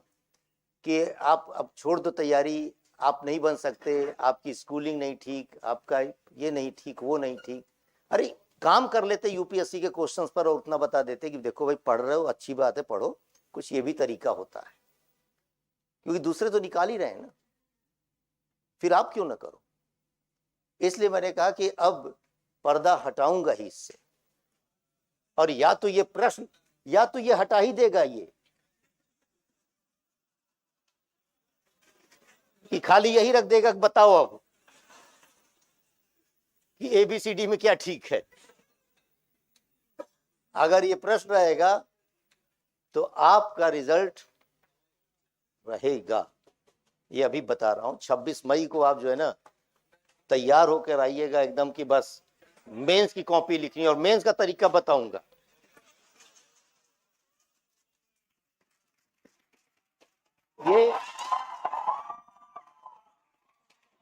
कि आप अब छोड़ दो तैयारी, आप नहीं बन सकते, आपकी स्कूलिंग नहीं ठीक, आपका ये नहीं ठीक, वो नहीं ठीक। अरे काम कर लेते यूपीएससी के क्वेश्चंस पर और उतना बता देते कि देखो भाई पढ़ रहे हो, अच्छी बात है, पढ़ो, कुछ ये भी तरीका होता है, क्योंकि दूसरे तो निकाल ही रहे हैं ना, फिर आप क्यों ना करो? इसलिए मैंने कहा कि अब पर्दा हटाऊंगा ही इससे, और या तो ये प्रश्न या तो ये हटा ही देगा ये कि खाली यही रख देगा कि बताओ अब कि एबीसीडी में क्या ठीक है। अगर ये प्रश्न रहेगा तो आपका रिजल्ट रहेगा, ये अभी बता रहा हूं। 26 मई को आप जो है ना तैयार होकर आइएगा एकदम कि बस मेंस की कॉपी लिखनी, और मेंस का तरीका बताऊंगा।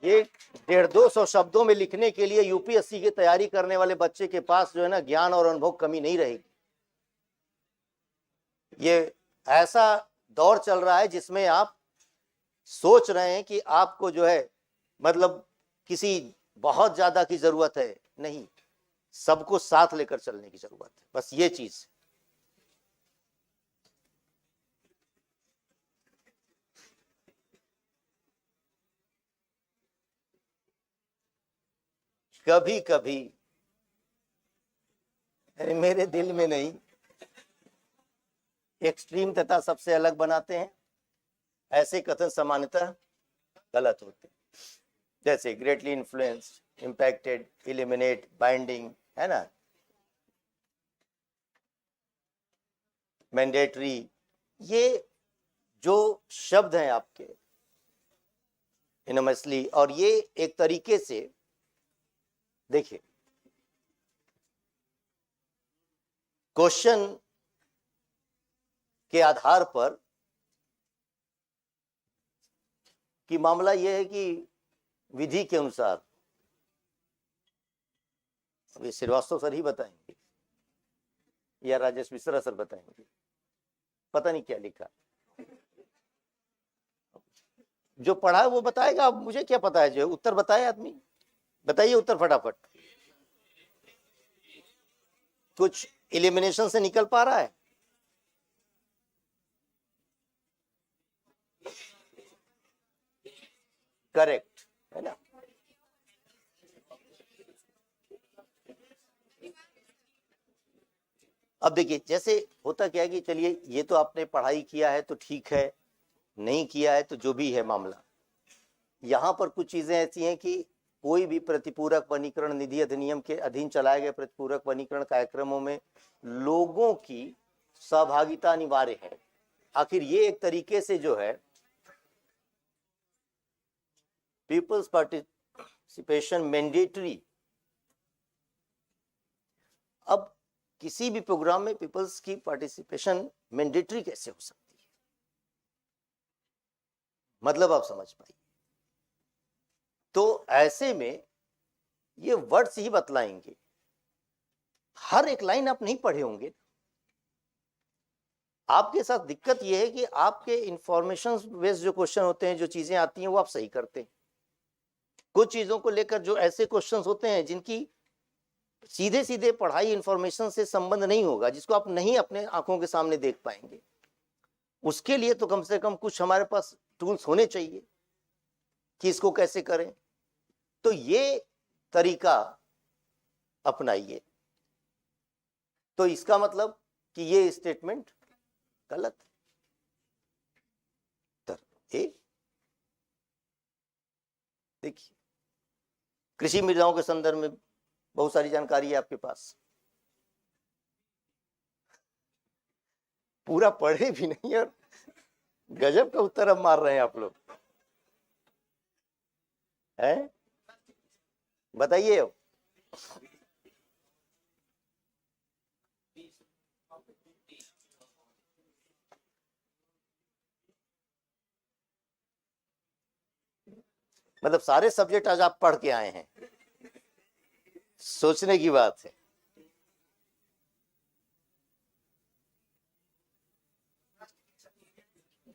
ये 150-200 शब्दों में लिखने के लिए यूपीएससी की तैयारी करने वाले बच्चे के पास जो है ना ज्ञान और अनुभव कमी नहीं रहेगी। ये ऐसा दौर चल रहा है जिसमें आप सोच रहे हैं कि आपको जो है मतलब किसी बहुत ज्यादा की जरूरत है, नहीं, सबको साथ लेकर चलने की जरूरत है, बस ये चीज। कभी कभी मेरे दिल में नहीं, एक्सट्रीम तथा सबसे अलग बनाते हैं, ऐसे कथन सामान्यतः गलत होते हैं। जैसे greatly influenced, impacted, eliminate, binding, है ना, मैंडेटरी, ये जो शब्द हैं आपके इनमसली, और ये एक तरीके से देखिए क्वेश्चन के आधार पर कि मामला यह है कि विधि के अनुसार, अभी श्रीवास्तव सर ही बताएंगे या राजेश मिश्रा सर बताएंगे, पता नहीं क्या लिखा, जो पढ़ा है वो बताएगा, अब मुझे क्या पता है, जो उत्तर बताए आदमी, बताइए उत्तर फटाफट। कुछ एलिमिनेशन से निकल पा रहा है? करेक्ट है ना। अब देखिए जैसे होता क्या है कि चलिए ये तो आपने पढ़ाई किया है तो ठीक है, नहीं किया है तो जो भी है मामला, यहां पर कुछ चीजें ऐसी हैं कि कोई भी प्रतिपूरक वनीकरण निधि अधिनियम के अधीन चलाए गए प्रतिपूरक वनीकरण कार्यक्रमों में लोगों की सहभागिता अनिवार्य है। आखिर ये एक तरीके से जो है पीपल्स पार्टिसिपेशन मैंडेटरी। अब किसी भी प्रोग्राम में पीपल्स की पार्टिसिपेशन मैंडेटरी कैसे हो सकती है, मतलब आप समझ पाइए। तो ऐसे में ये वर्ड्स ही बतलाएंगे, हर एक लाइन आप नहीं पढ़े होंगे। आपके साथ दिक्कत यह है कि आपके इंफॉर्मेशन बेस्ड जो क्वेश्चन होते हैं, जो चीजें आती हैं वो आप सही करते हैं। कुछ चीजों को लेकर जो ऐसे क्वेश्चंस होते हैं जिनकी सीधे सीधे पढ़ाई इंफॉर्मेशन से संबंध नहीं होगा, जिसको आप नहीं अपने आंखों के सामने देख पाएंगे, उसके लिए तो कम से कम कुछ हमारे पास टूल्स होने चाहिए कि इसको कैसे करें। तो ये तरीका अपनाइए। तो इसका मतलब कि ये स्टेटमेंट गलत है। देखिए कृषि मृदाओं के संदर्भ में बहुत सारी जानकारी है आपके पास, पूरा पढ़े भी नहीं और गजब का उत्तर अब मार रहे हैं आप लोग, हैं? बताइए अब। मतलब सारे सब्जेक्ट आज आप पढ़ के आए हैं, सोचने की बात है।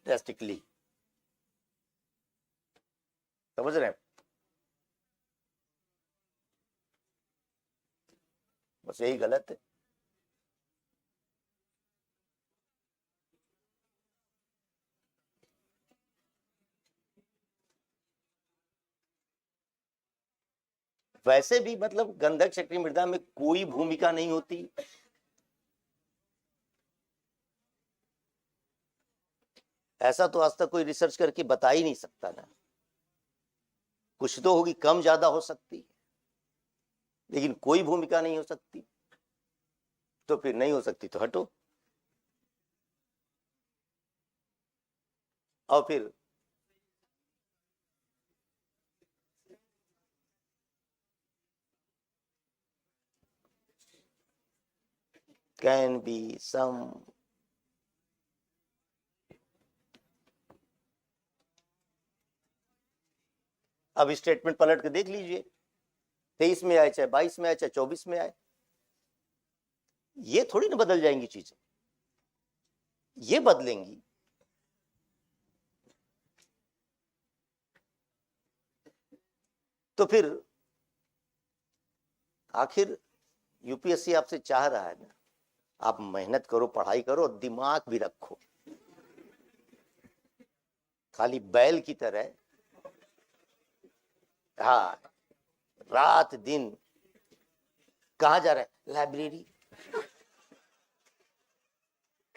ड्रास्टिकली समझ रहे हैं, बस यही गलत है। वैसे भी मतलब गंधक चक्री मृदा में कोई भूमिका नहीं होती, ऐसा तो आज तक कोई रिसर्च करके बता ही नहीं सकता ना। कुछ तो होगी, कम ज्यादा हो सकती है, लेकिन कोई भूमिका नहीं हो सकती। तो फिर नहीं हो सकती तो हटो। और फिर कैन बी सम, अब स्टेटमेंट पलट के देख लीजिए, 23 में आए चाहे 22 में आए चाहे 24 में आए, ये थोड़ी ना बदल जाएंगी चीजें। ये बदलेंगी तो फिर आखिर यूपीएससी आपसे चाह रहा है ना, आप मेहनत करो, पढ़ाई करो, दिमाग भी रखो। खाली बैल की तरह हाँ रात दिन कहां जा रहे हैं? लाइब्रेरी।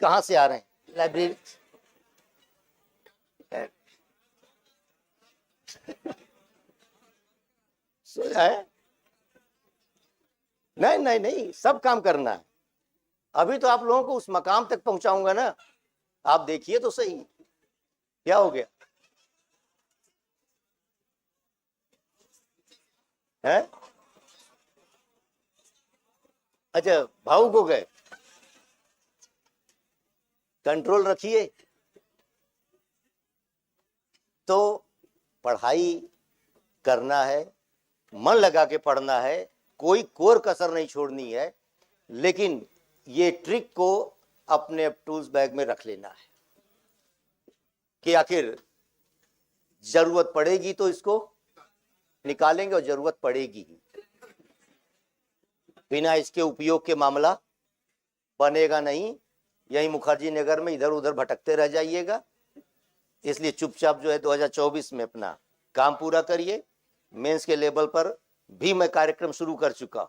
कहां से आ रहे हैं? लाइब्रेरी। सोया है? नहीं नहीं नहीं, सब काम करना है। अभी तो आप लोगों को उस मकाम तक पहुंचाऊंगा ना, आप देखिए तो सही क्या हो गया है। अच्छा, भावुक हो गए, कंट्रोल रखिए। तो पढ़ाई करना है, मन लगा के पढ़ना है, कोई कोर कसर नहीं छोड़नी है, लेकिन ये ट्रिक को अपने टूल्स बैग में रख लेना है कि आखिर जरूरत पड़ेगी तो इसको निकालेंगे, और जरूरत पड़ेगी ही। बिना इसके उपयोग के मामला बनेगा नहीं। यही मुखर्जी नगर में इधर उधर भटकते रह जाइएगा। इसलिए चुपचाप जो है 2024 में अपना काम पूरा करिए। मेंस के लेवल पर भी मैं कार्यक्रम शुरू कर चुका,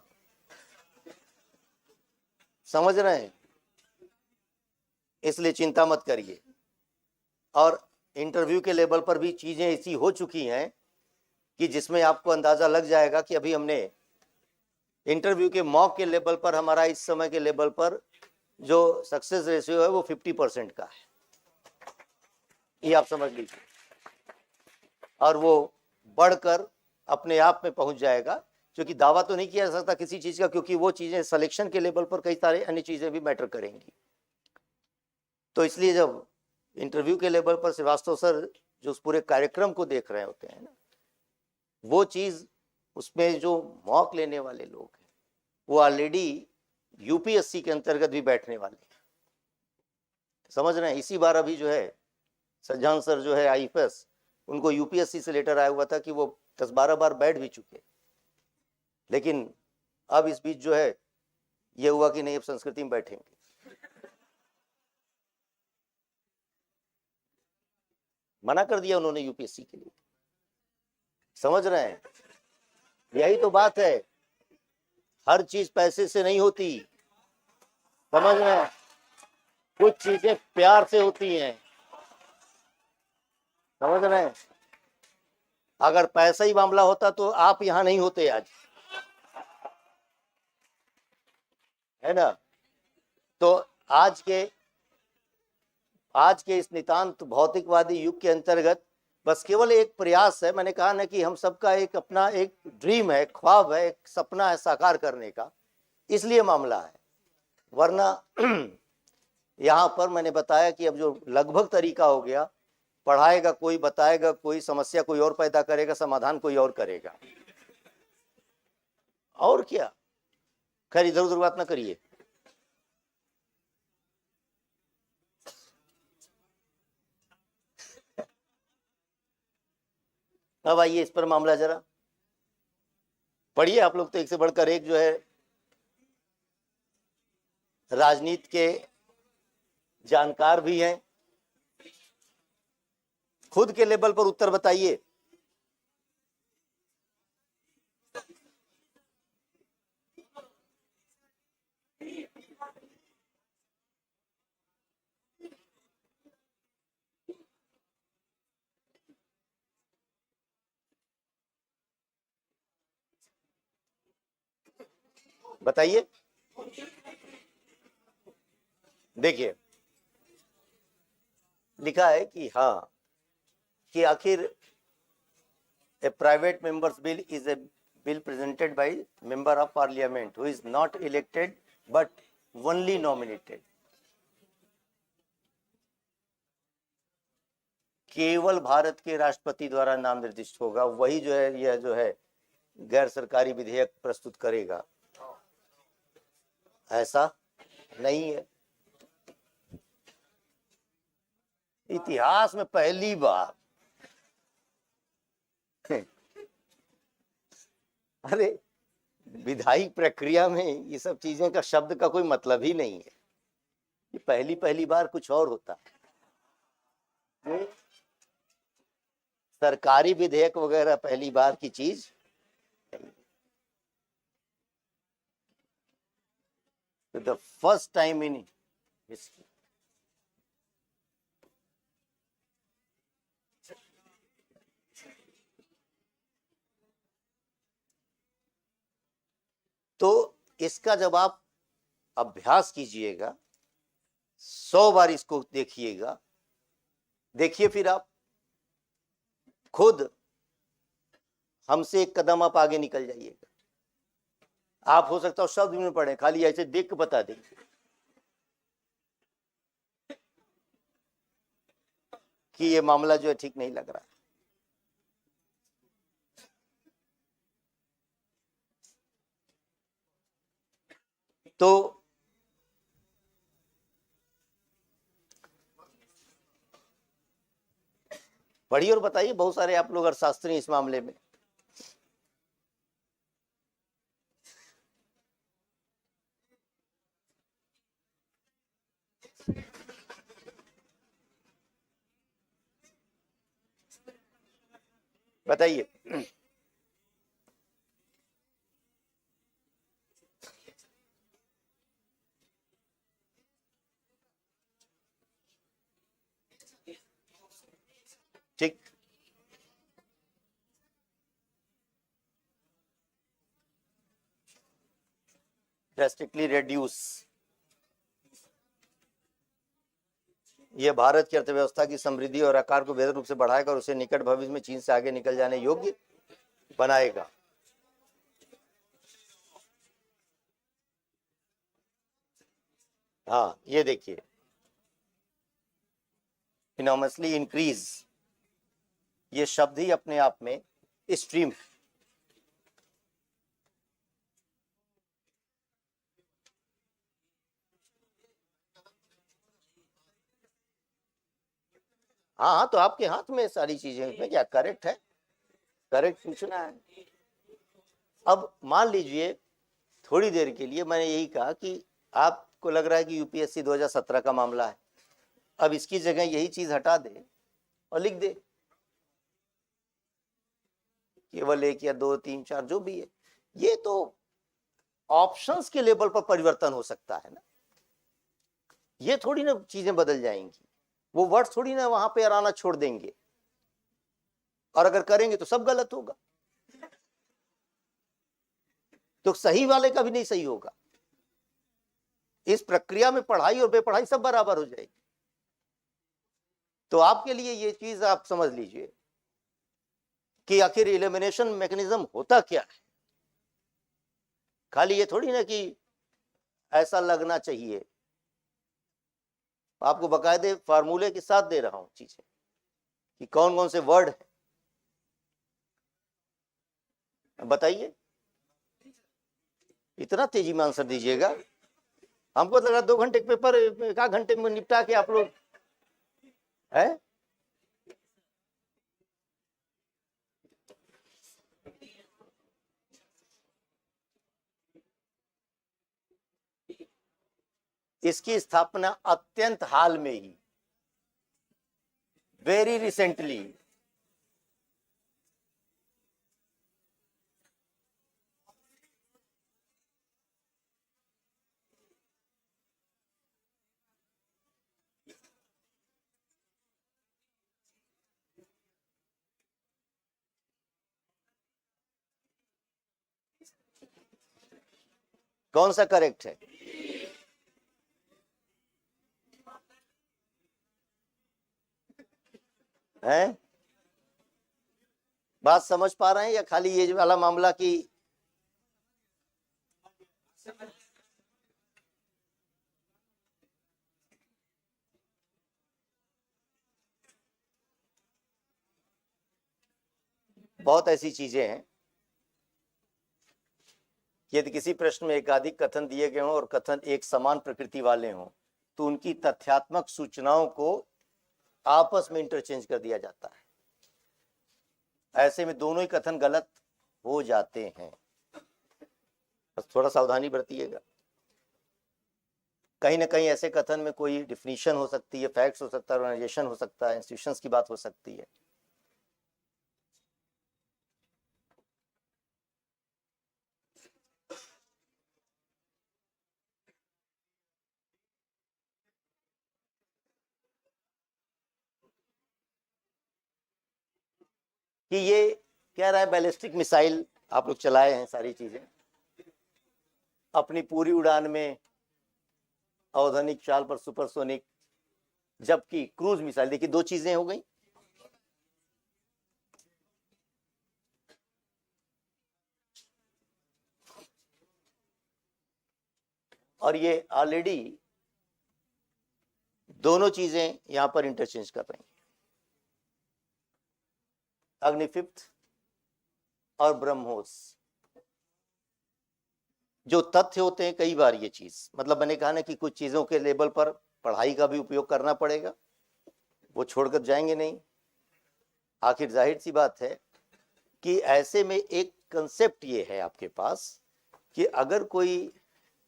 समझ रहे हैं, इसलिए चिंता मत करिए। और इंटरव्यू के लेवल पर भी चीजें ऐसी हो चुकी हैं कि जिसमें आपको अंदाजा लग जाएगा कि अभी हमने इंटरव्यू के मॉक के लेवल पर, हमारा इस समय के लेवल पर जो सक्सेस रेशियो है वो 50% का है, ये आप समझ लीजिए। और वो बढ़कर अपने आप में पहुंच जाएगा, क्योंकि दावा तो नहीं किया जा सकता किसी चीज का, क्योंकि वो चीजें सिलेक्शन के लेवल पर कई सारे अन्य चीजें भी मैटर करेंगी। तो इसलिए जब इंटरव्यू के लेवल पर श्रीवास्तव सर जो उस पूरे कार्यक्रम को देख रहे होते हैं ना, वो चीज उसमें जो मॉक लेने वाले लोग हैं वो ऑलरेडी यूपीएससी के अंतर्गत भी बैठने वाले हैं, समझ रहे हैं। इसी बार अभी जो है सज्जान सर जो है आईएफएस, उनको यूपीएससी से लेटर आया हुआ था कि वो 10-12 बार बैठ भी चुके, लेकिन अब इस बीच जो है ये हुआ कि नहीं, अब संस्कृति में बैठेंगे। मना कर दिया उन्होंने यूपीएससी के लिए, समझ रहे हैं। यही तो बात है, हर चीज पैसे से नहीं होती, समझ रहे हैं, कुछ चीजें प्यार से होती हैं, समझ रहे हैं। अगर पैसा ही मामला होता तो आप यहां नहीं होते आज, है ना। तो आज के इस नितांत भौतिकवादी युग के अंतर्गत बस केवल एक प्रयास है, मैंने कहा ना कि हम सबका एक अपना एक ड्रीम है, ख्वाब है, एक सपना है साकार करने का, इसलिए मामला है। वरना यहाँ पर मैंने बताया कि अब जो लगभग तरीका हो गया, पढ़ाएगा कोई, बताएगा कोई, समस्या कोई और पैदा करेगा, समाधान कोई और करेगा, और क्या। खैर इधर उधर बात ना करिए। अब आइए इस पर मामला जरा पढ़िए। आप लोग तो एक से बढ़कर एक जो है राजनीति के जानकार भी हैं, खुद के लेवल पर उत्तर बताइए। बताइए, देखिए लिखा है कि हाँ, कि आखिर a private member's bill is a bill presented by member of parliament who is not elected but only nominated। केवल भारत के राष्ट्रपति द्वारा नाम निर्दिष्ट होगा, वही जो है यह जो है गैर सरकारी विधेयक प्रस्तुत करेगा। ऐसा नहीं है, इतिहास में पहली बार। अरे विधायी प्रक्रिया में ये सब चीजें का शब्द का कोई मतलब ही नहीं है। ये पहली पहली बार कुछ और होता है। सरकारी विधेयक वगैरह पहली बार की चीज नहीं। तो the first time in history. तो इसका जब आप अभ्यास कीजिएगा, 100 बार इसको देखिएगा, देखिए फिर आप खुद हमसे एक कदम आप आगे निकल जाइएगा। आप हो सकता है शब्द में पढ़े, खाली ऐसे देख के बता देंगे कि ये मामला जो है ठीक नहीं लग रहा है। तो पढ़िए और बताइए, बहुत सारे आप लोग अर्थशास्त्री इस मामले में। बताइए। ठीक, ड्रास्टिकली रेड्यूस। यह भारत की अर्थव्यवस्था की समृद्धि और आकार को बेहतर रूप से बढ़ाएगा और उसे निकट भविष्य में चीन से आगे निकल जाने योग्य बनाएगा। हाँ, ये देखिए, इनॉर्मसली इंक्रीज, ये शब्द ही अपने आप में स्ट्रीम। हाँ हाँ, तो आपके हाथ में सारी चीजें, इसमें क्या करेक्ट है, करेक्ट पूछना है। अब मान लीजिए थोड़ी देर के लिए मैंने यही कहा कि आपको लग रहा है कि यूपीएससी 2017 का मामला है, अब इसकी जगह यही चीज हटा दे और लिख दे केवल 1 या 2 3 4 जो भी है। ये तो ऑप्शंस के लेवल पर परिवर्तन हो सकता है ना, ये थोड़ी ना चीजें बदल जाएंगी, वो वर्ड थोड़ी ना वहां पे आना छोड़ देंगे, और अगर करेंगे तो सब गलत होगा, तो सही वाले का भी नहीं सही होगा। इस प्रक्रिया में पढ़ाई और बेपढ़ाई सब बराबर हो जाएगी। तो आपके लिए ये चीज आप समझ लीजिए कि आखिर एलिमिनेशन मैकेनिज्म होता क्या है। खाली ये थोड़ी ना कि ऐसा लगना चाहिए, आपको बकायदे फार्मूले के साथ दे रहा हूं चीजें कि कौन कौन से वर्ड है, बताइए। इतना तेजी में आंसर दीजिएगा, हमको लगा 2 घंटे के पेपर 1 घंटे में निपटा के आप लोग है। इसकी स्थापना अत्यंत हाल में ही, वेरी रिसेंटली, कौन सा करेक्ट है? हैं? बात समझ पा रहे हैं या खाली ये वाला मामला की? बहुत ऐसी चीजें हैं, यदि किसी प्रश्न में एकाधिक कथन दिए गए हों और कथन एक समान प्रकृति वाले हों तो उनकी तथ्यात्मक सूचनाओं को आपस में इंटरचेंज कर दिया जाता है। ऐसे में दोनों ही कथन गलत हो जाते हैं, बस थोड़ा सावधानी बरतिएगा। कहीं ना कहीं ऐसे कथन में कोई डिफिनीशन हो सकती है, फैक्ट्स हो सकता है, ऑर्गेनाइजेशन हो सकता है, इंस्टीट्यूशंस की बात हो सकती है। कि ये कह रहा है बैलिस्टिक मिसाइल आप लोग चलाए हैं, सारी चीजें अपनी पूरी उड़ान में, अवधानिक चाल पर सुपरसोनिक, जबकि क्रूज मिसाइल, देखिए दो चीजें हो गई। और ये ऑलरेडी दोनों चीजें यहां पर इंटरचेंज कर रही हैं, अग्निफिफ्थ और ब्रह्मोस। जो तथ्य होते हैं, कई बार ये चीज, मतलब मैंने कहा ना कि कुछ चीजों के लेवल पर पढ़ाई का भी उपयोग करना पड़ेगा, वो छोड़कर जाएंगे नहीं। आखिर जाहिर सी बात है कि ऐसे में एक कंसेप्ट ये है आपके पास कि अगर कोई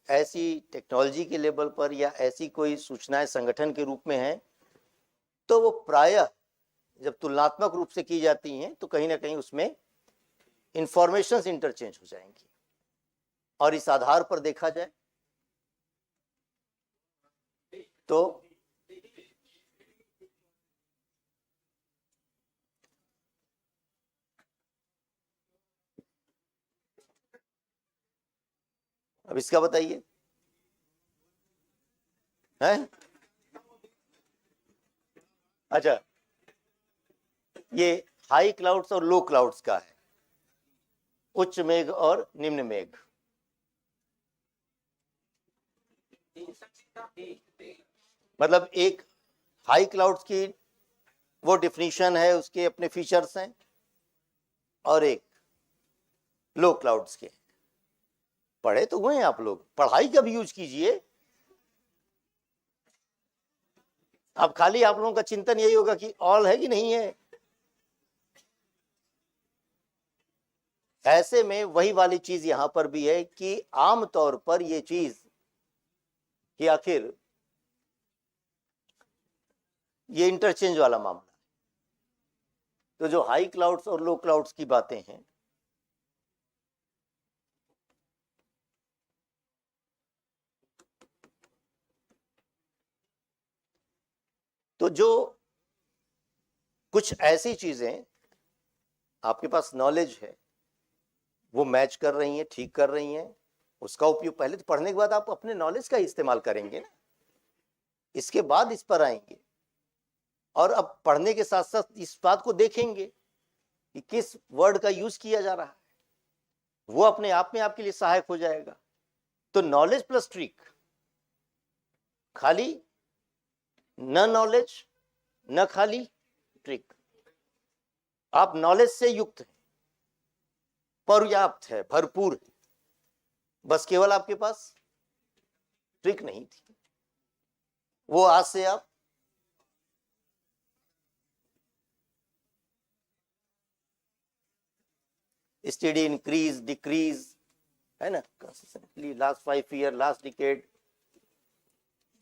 ऐसी टेक्नोलॉजी के लेवल पर या ऐसी कोई सूचनाएं संगठन के रूप में है, तो वो प्रायः जब तुलनात्मक रूप से की जाती हैं तो कहीं ना कहीं उसमें इंफॉर्मेशंस इंटरचेंज हो जाएंगी। और इस आधार पर देखा जाए तो अब इसका बताइए है। अच्छा, ये हाई क्लाउड्स और लो क्लाउड्स का है, उच्च मेघ और निम्न मेघ। मतलब एक हाई क्लाउड्स की वो डिफिनीशन है, उसके अपने फीचर्स हैं, और एक लो क्लाउड्स के। पढ़े तो हुए हैं आप लोग, पढ़ाई का भी यूज कीजिए। अब खाली आप लोगों का चिंतन यही होगा कि ऑल है कि नहीं है। ऐसे में वही वाली चीज यहां पर भी है कि आमतौर पर ये चीज कि आखिर ये इंटरचेंज वाला मामला है। तो जो हाई क्लाउड्स और लो क्लाउड्स की बातें हैं, तो जो कुछ ऐसी चीजें आपके पास नॉलेज है वो मैच कर रही हैं, ठीक कर रही हैं, उसका उपयोग पहले तो पढ़ने के बाद आप अपने नॉलेज का इस्तेमाल करेंगे ना, इसके बाद इस पर आएंगे। और अब पढ़ने के साथ साथ इस बात को देखेंगे कि किस वर्ड का यूज किया जा रहा है, वो अपने आप में आपके लिए सहायक हो जाएगा। तो नॉलेज प्लस ट्रिक, खाली न नॉलेज न खाली ट्रिक, आप नॉलेज से युक्त हैं, पर्याप्त है, भरपूर है, बस केवल आपके पास ट्रिक नहीं थी। वो आज से आप स्टडी इंक्रीज डिक्रीज है ना, consistently, last 5 year, last decade,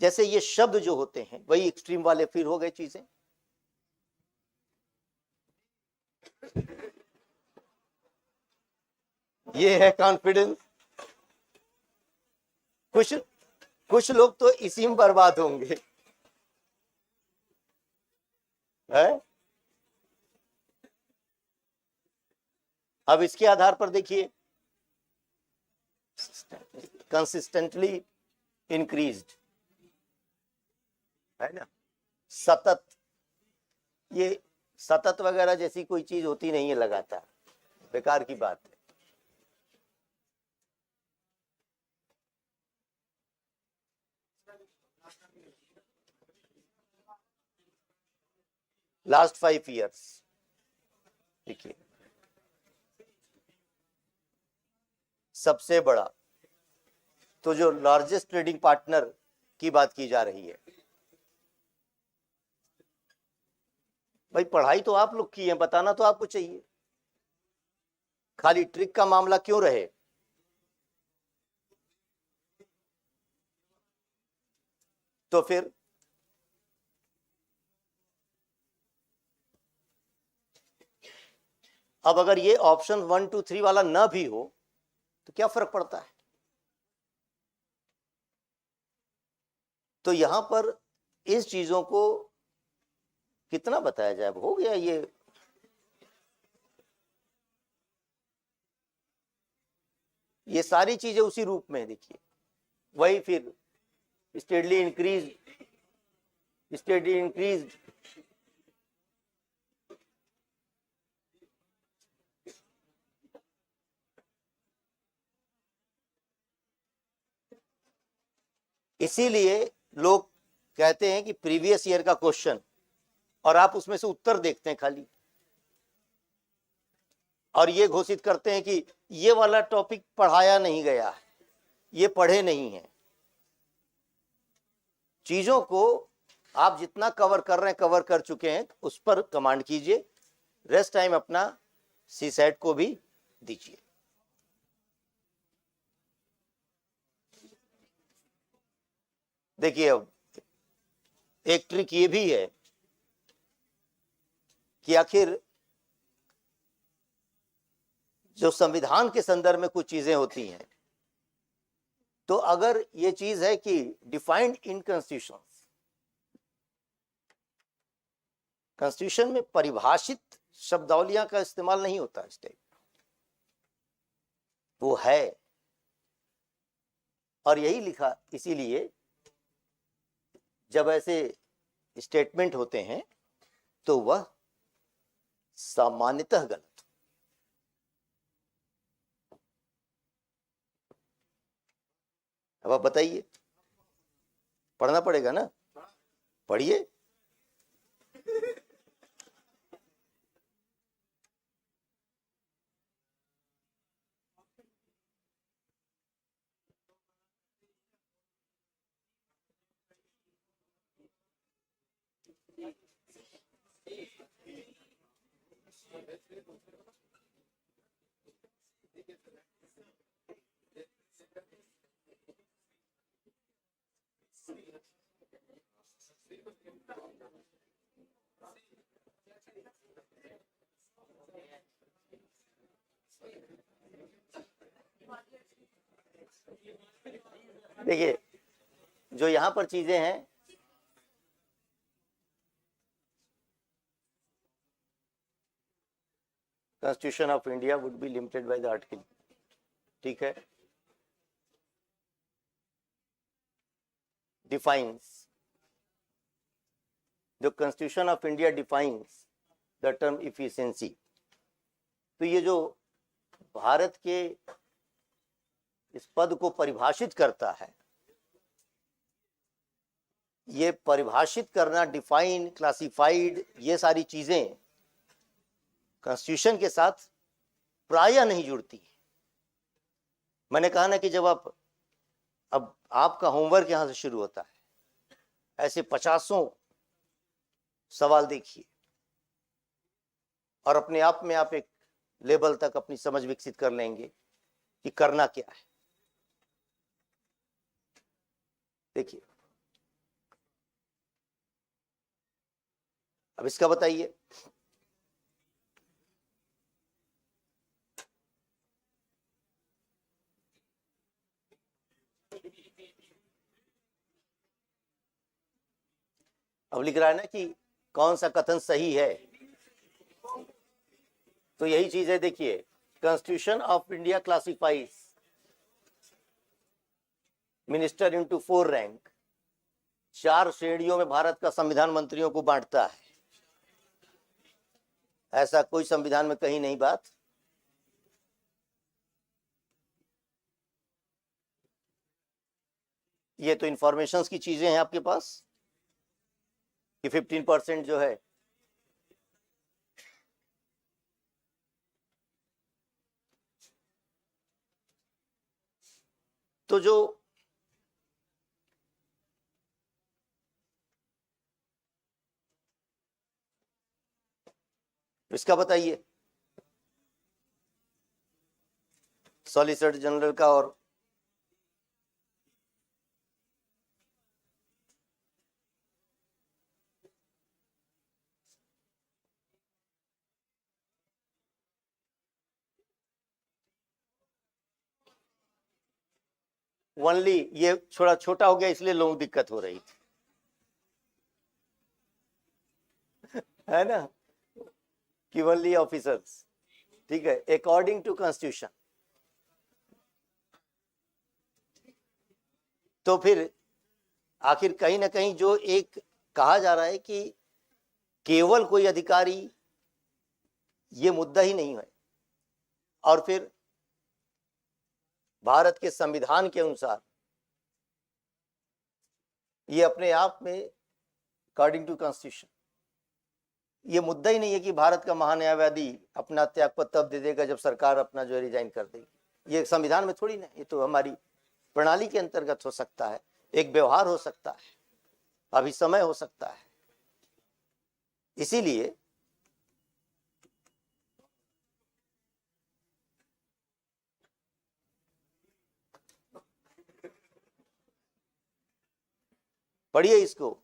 जैसे ये शब्द जो होते हैं वही एक्सट्रीम वाले फिर हो गए चीजें। ये है कॉन्फिडेंस। कुछ लोग तो इसी में बर्बाद होंगे है। अब इसके आधार पर देखिए, कंसिस्टेंटली इंक्रीज्ड है ना, सतत, ये सतत वगैरह जैसी कोई चीज होती नहीं है लगातार, बेकार की बात है। लास्ट 5 ईयर्स देखिए, सबसे बड़ा तो जो लार्जेस्ट ट्रेडिंग पार्टनर की बात की जा रही है, भाई पढ़ाई तो आप लोग की है, बताना तो आपको चाहिए, खाली ट्रिक का मामला क्यों रहे। तो फिर अब अगर ये ऑप्शन 1 2 3 वाला ना भी हो तो क्या फर्क पड़ता है। तो यहां पर इस चीजों को कितना बताया जाए, हो गया ये सारी चीजें उसी रूप में देखिए, वही फिर स्टेडली इंक्रीज, स्टेडली इंक्रीज, इसीलिए लोग कहते हैं कि प्रीवियस ईयर का क्वेश्चन, और आप उसमें से उत्तर देखते हैं खाली, और ये घोषित करते हैं कि ये वाला टॉपिक पढ़ाया नहीं गया है, ये पढ़े नहीं है। चीजों को आप जितना कवर कर रहे हैं, कवर कर चुके हैं, उस पर कमांड कीजिए, रेस्ट टाइम अपना सीसैट को भी दीजिए। देखिए अब एक ट्रिक ये भी है कि आखिर जो संविधान के संदर्भ में कुछ चीजें होती हैं, तो अगर ये चीज है कि डिफाइंड इन कॉन्स्टिट्यूशन, कॉन्स्टिट्यूशन में परिभाषित शब्दावलियां का इस्तेमाल नहीं होता इस टाइप, वो है, और यही लिखा, इसीलिए जब ऐसे स्टेटमेंट होते हैं तो वह सामान्यतः गलत। अब आप बताइए, पढ़ना पड़ेगा ना, पढ़िए। देखिए जो यहां पर चीजें हैं, constitution of India would be limited by the article, ठीक है, डिफाइंस, जो constitution of India defines the term efficiency, तो ये जो भारत के इस पद को परिभाषित करता है, ये परिभाषित करना, डिफाइन, क्लासिफाइड, ये सारी चीजें कॉन्स्टिट्यूशन के साथ प्रायः नहीं जुड़ती। मैंने कहा ना कि जब आप, अब आपका होमवर्क यहां से शुरू होता है, ऐसे 50 सवाल देखिए, और अपने आप में आप एक लेवल तक अपनी समझ विकसित कर लेंगे कि करना क्या है। देखिए अब इसका बताइए, अब लिख रहा है ना कि कौन सा कथन सही है, तो यही चीज है। देखिए constitution of India classifies minister into 4 rank, 4 श्रेणियों में भारत का संविधान मंत्रियों को बांटता है। ऐसा कोई संविधान में कहीं नहीं बात। ये तो इंफॉर्मेशंस की चीजें हैं आपके पास कि 15% जो है तो जो इसका बताइए, सॉलिसिटर जनरल का और ओनली, ये थोड़ा छोटा हो गया इसलिए लोगों को दिक्कत हो रही थी, है ना, कि ओनली ऑफिसर्स, ठीक है, अकॉर्डिंग टू कॉन्स्टिट्यूशन। तो फिर आखिर कहीं ना कहीं जो एक कहा जा रहा है कि केवल कोई अधिकारी, ये मुद्दा ही नहीं है, और फिर भारत के संविधान के अनुसार ये अपने आप में अकॉर्डिंग टू कॉन्स्टिट्यूशन, ये मुद्दा ही नहीं है कि भारत का महान्यायवादी अपना त्यागपत्र तब दे देगा जब सरकार अपना जो रिजाइन कर देगी। ये संविधान में थोड़ी ना, ये तो हमारी प्रणाली के अंतर्गत हो सकता है, एक व्यवहार हो सकता है, अभी समय हो सकता है। इसीलिए पढ़िए इसको,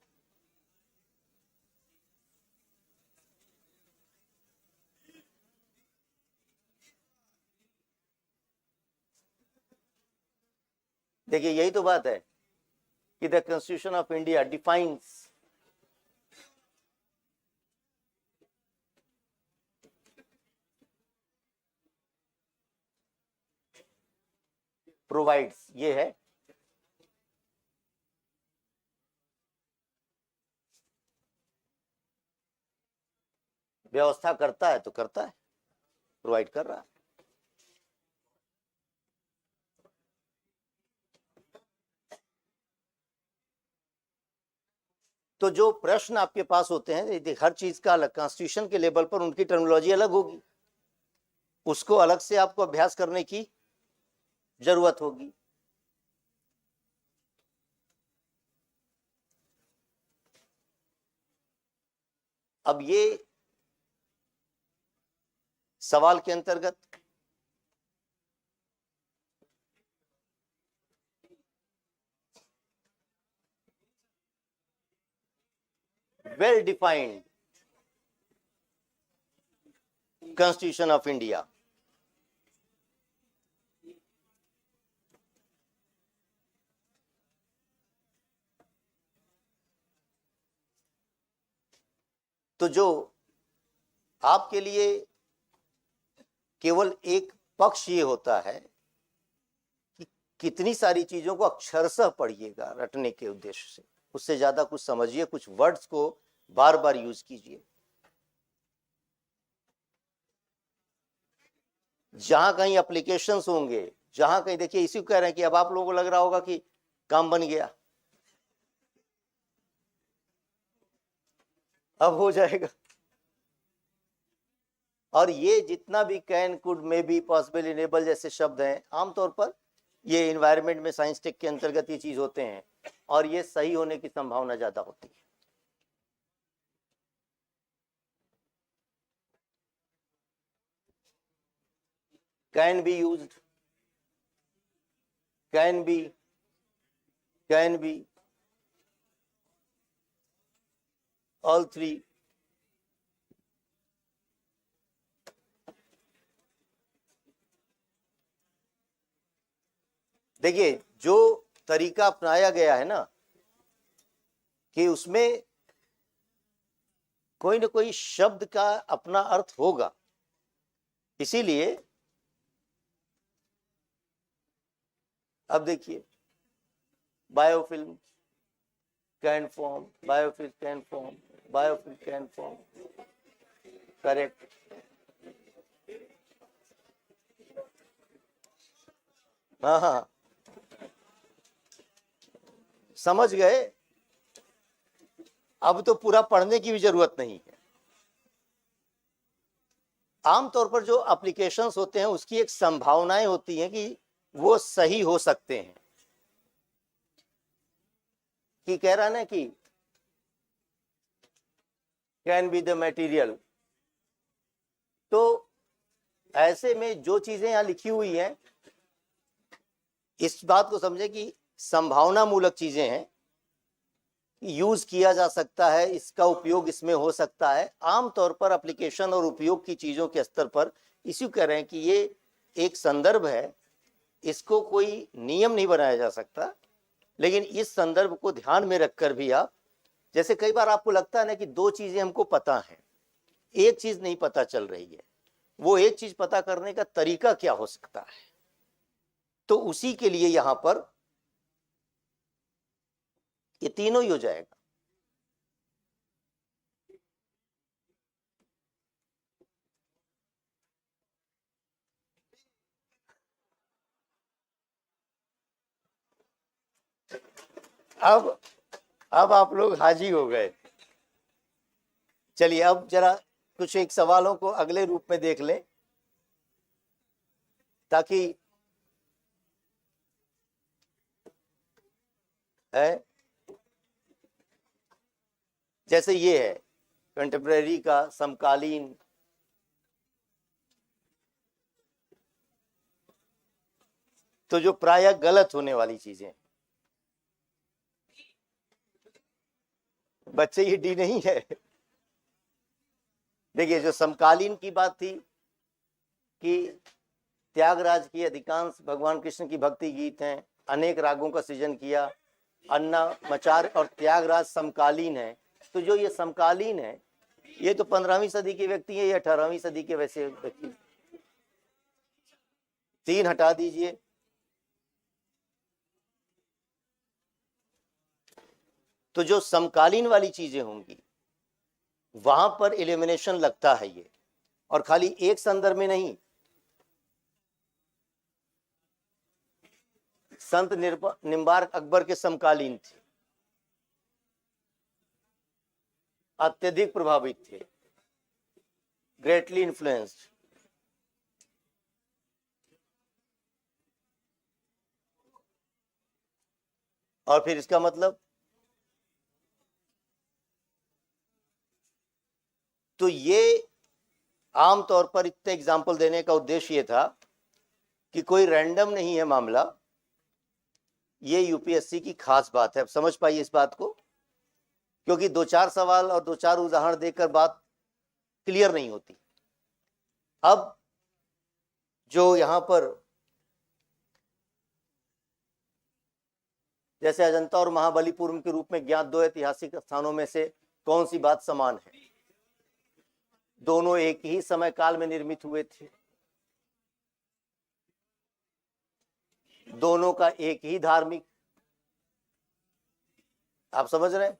देखिए यही तो बात है कि the constitution of India defines provides, ये है व्यवस्था करता है, तो करता है, प्रोवाइड कर रहा है। तो जो प्रश्न आपके पास होते हैं, हर चीज का अलग, कॉन्स्टिट्यूशन के लेवल पर उनकी टर्मिनोलॉजी अलग होगी, उसको अलग से आपको अभ्यास करने की जरूरत होगी। अब ये सवाल के अंतर्गत well defined constitution of India, तो जो आपके लिए केवल एक पक्ष ये होता है कि कितनी सारी चीजों को अक्षरशः पढ़िएगा रटने के उद्देश्य से, उससे ज्यादा कुछ समझिए, कुछ वर्ड्स को बार बार यूज कीजिए। जहां कहीं एप्लीकेशंस होंगे, जहां कहीं, देखिए इसी को कह रहे हैं कि अब आप लोगों को लग रहा होगा कि काम बन गया, अब हो जाएगा। और ये जितना भी can, could, may be, possible, enable जैसे शब्द हैं, आमतौर पर ये इन्वायरमेंट में साइंस टेक के अंतर्गत ये चीज होते हैं, और ये सही होने की संभावना ज्यादा होती है। Can be used, can be, can be, all three. देखिए जो तरीका अपनाया गया है ना, कि उसमें कोई ना कोई शब्द का अपना अर्थ होगा, इसीलिए अब देखिए biofilm can form, biofilm can form, biofilm can form, correct. हाँ हाँ, समझ गए, अब तो पूरा पढ़ने की भी जरूरत नहीं है। आमतौर पर जो एप्लीकेशंस होते हैं उसकी एक संभावनाएं होती हैं कि वो सही हो सकते हैं, कि कह रहा ना कि कैन बी द मटेरियल तो ऐसे में जो चीजें यहां लिखी हुई हैं, इस बात को समझे कि संभावना मूलक चीजें हैं, यूज किया जा सकता है, इसका उपयोग इसमें हो सकता है। आमतौर पर एप्लीकेशन और उपयोग की चीजों के स्तर पर इसी कह रहे हैं कि ये एक संदर्भ है, इसको कोई नियम नहीं बनाया जा सकता, लेकिन इस संदर्भ को ध्यान में रखकर भी आप, जैसे कई बार आपको लगता है ना कि दो चीजें हमको पता है, एक चीज नहीं पता चल रही है, वो एक चीज पता करने का तरीका क्या हो सकता है, तो उसी के लिए यहां पर ये तीनों ही हो जाएगा। अब आप लोग हाजी हो गए। चलिए अब जरा कुछ एक सवालों को अगले रूप में देख लें, ताकि है जैसे ये है कंटेम्परेरी का समकालीन, तो जो प्रायः गलत होने वाली चीजें, बच्चे ये डी नहीं है। देखिए जो समकालीन की बात थी कि त्यागराज की अधिकांश भगवान कृष्ण की भक्ति गीत हैं, अनेक रागों का सृजन किया, अन्ना मचार और त्यागराज समकालीन है। तो जो ये समकालीन है, ये तो 15वीं सदी के व्यक्ति है या 18वीं सदी के वैसे व्यक्ति, 3 हटा दीजिए। तो जो समकालीन वाली चीजें होंगी वहां पर एलिमिनेशन लगता है ये, और खाली एक संदर्भ में नहीं, संत निम्बार्क अकबर के समकालीन थे, अत्यधिक प्रभावित थे, ग्रेटली इन्फ्लुएंस्ड। और फिर इसका मतलब, तो ये आमतौर पर इतने एग्जाम्पल देने का उद्देश्य ये था कि कोई रैंडम नहीं है मामला, ये यूपीएससी की खास बात है। अब समझ पाइए इस बात को, क्योंकि 2-4 सवाल और 2-4 उदाहरण देकर बात क्लियर नहीं होती। अब जो यहां पर जैसे अजंता और महाबलीपुरम के रूप में ज्ञात 2 ऐतिहासिक स्थानों में से कौन सी बात समान है? दोनों एक ही समय काल में निर्मित हुए थे, दोनों का एक ही धार्मिक, आप समझ रहे हैं,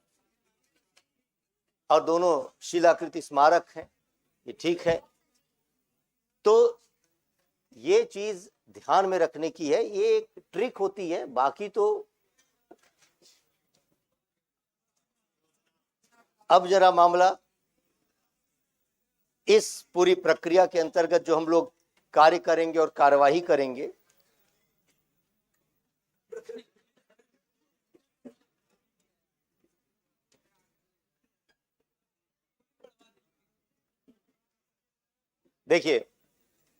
और दोनों शिलाकृति स्मारक हैं, ये ठीक है। तो ये चीज ध्यान में रखने की है, ये एक ट्रिक होती है, बाकी तो अब जरा मामला इस पूरी प्रक्रिया के अंतर्गत जो हम लोग कार्य करेंगे और कार्यवाही करेंगे, देखिए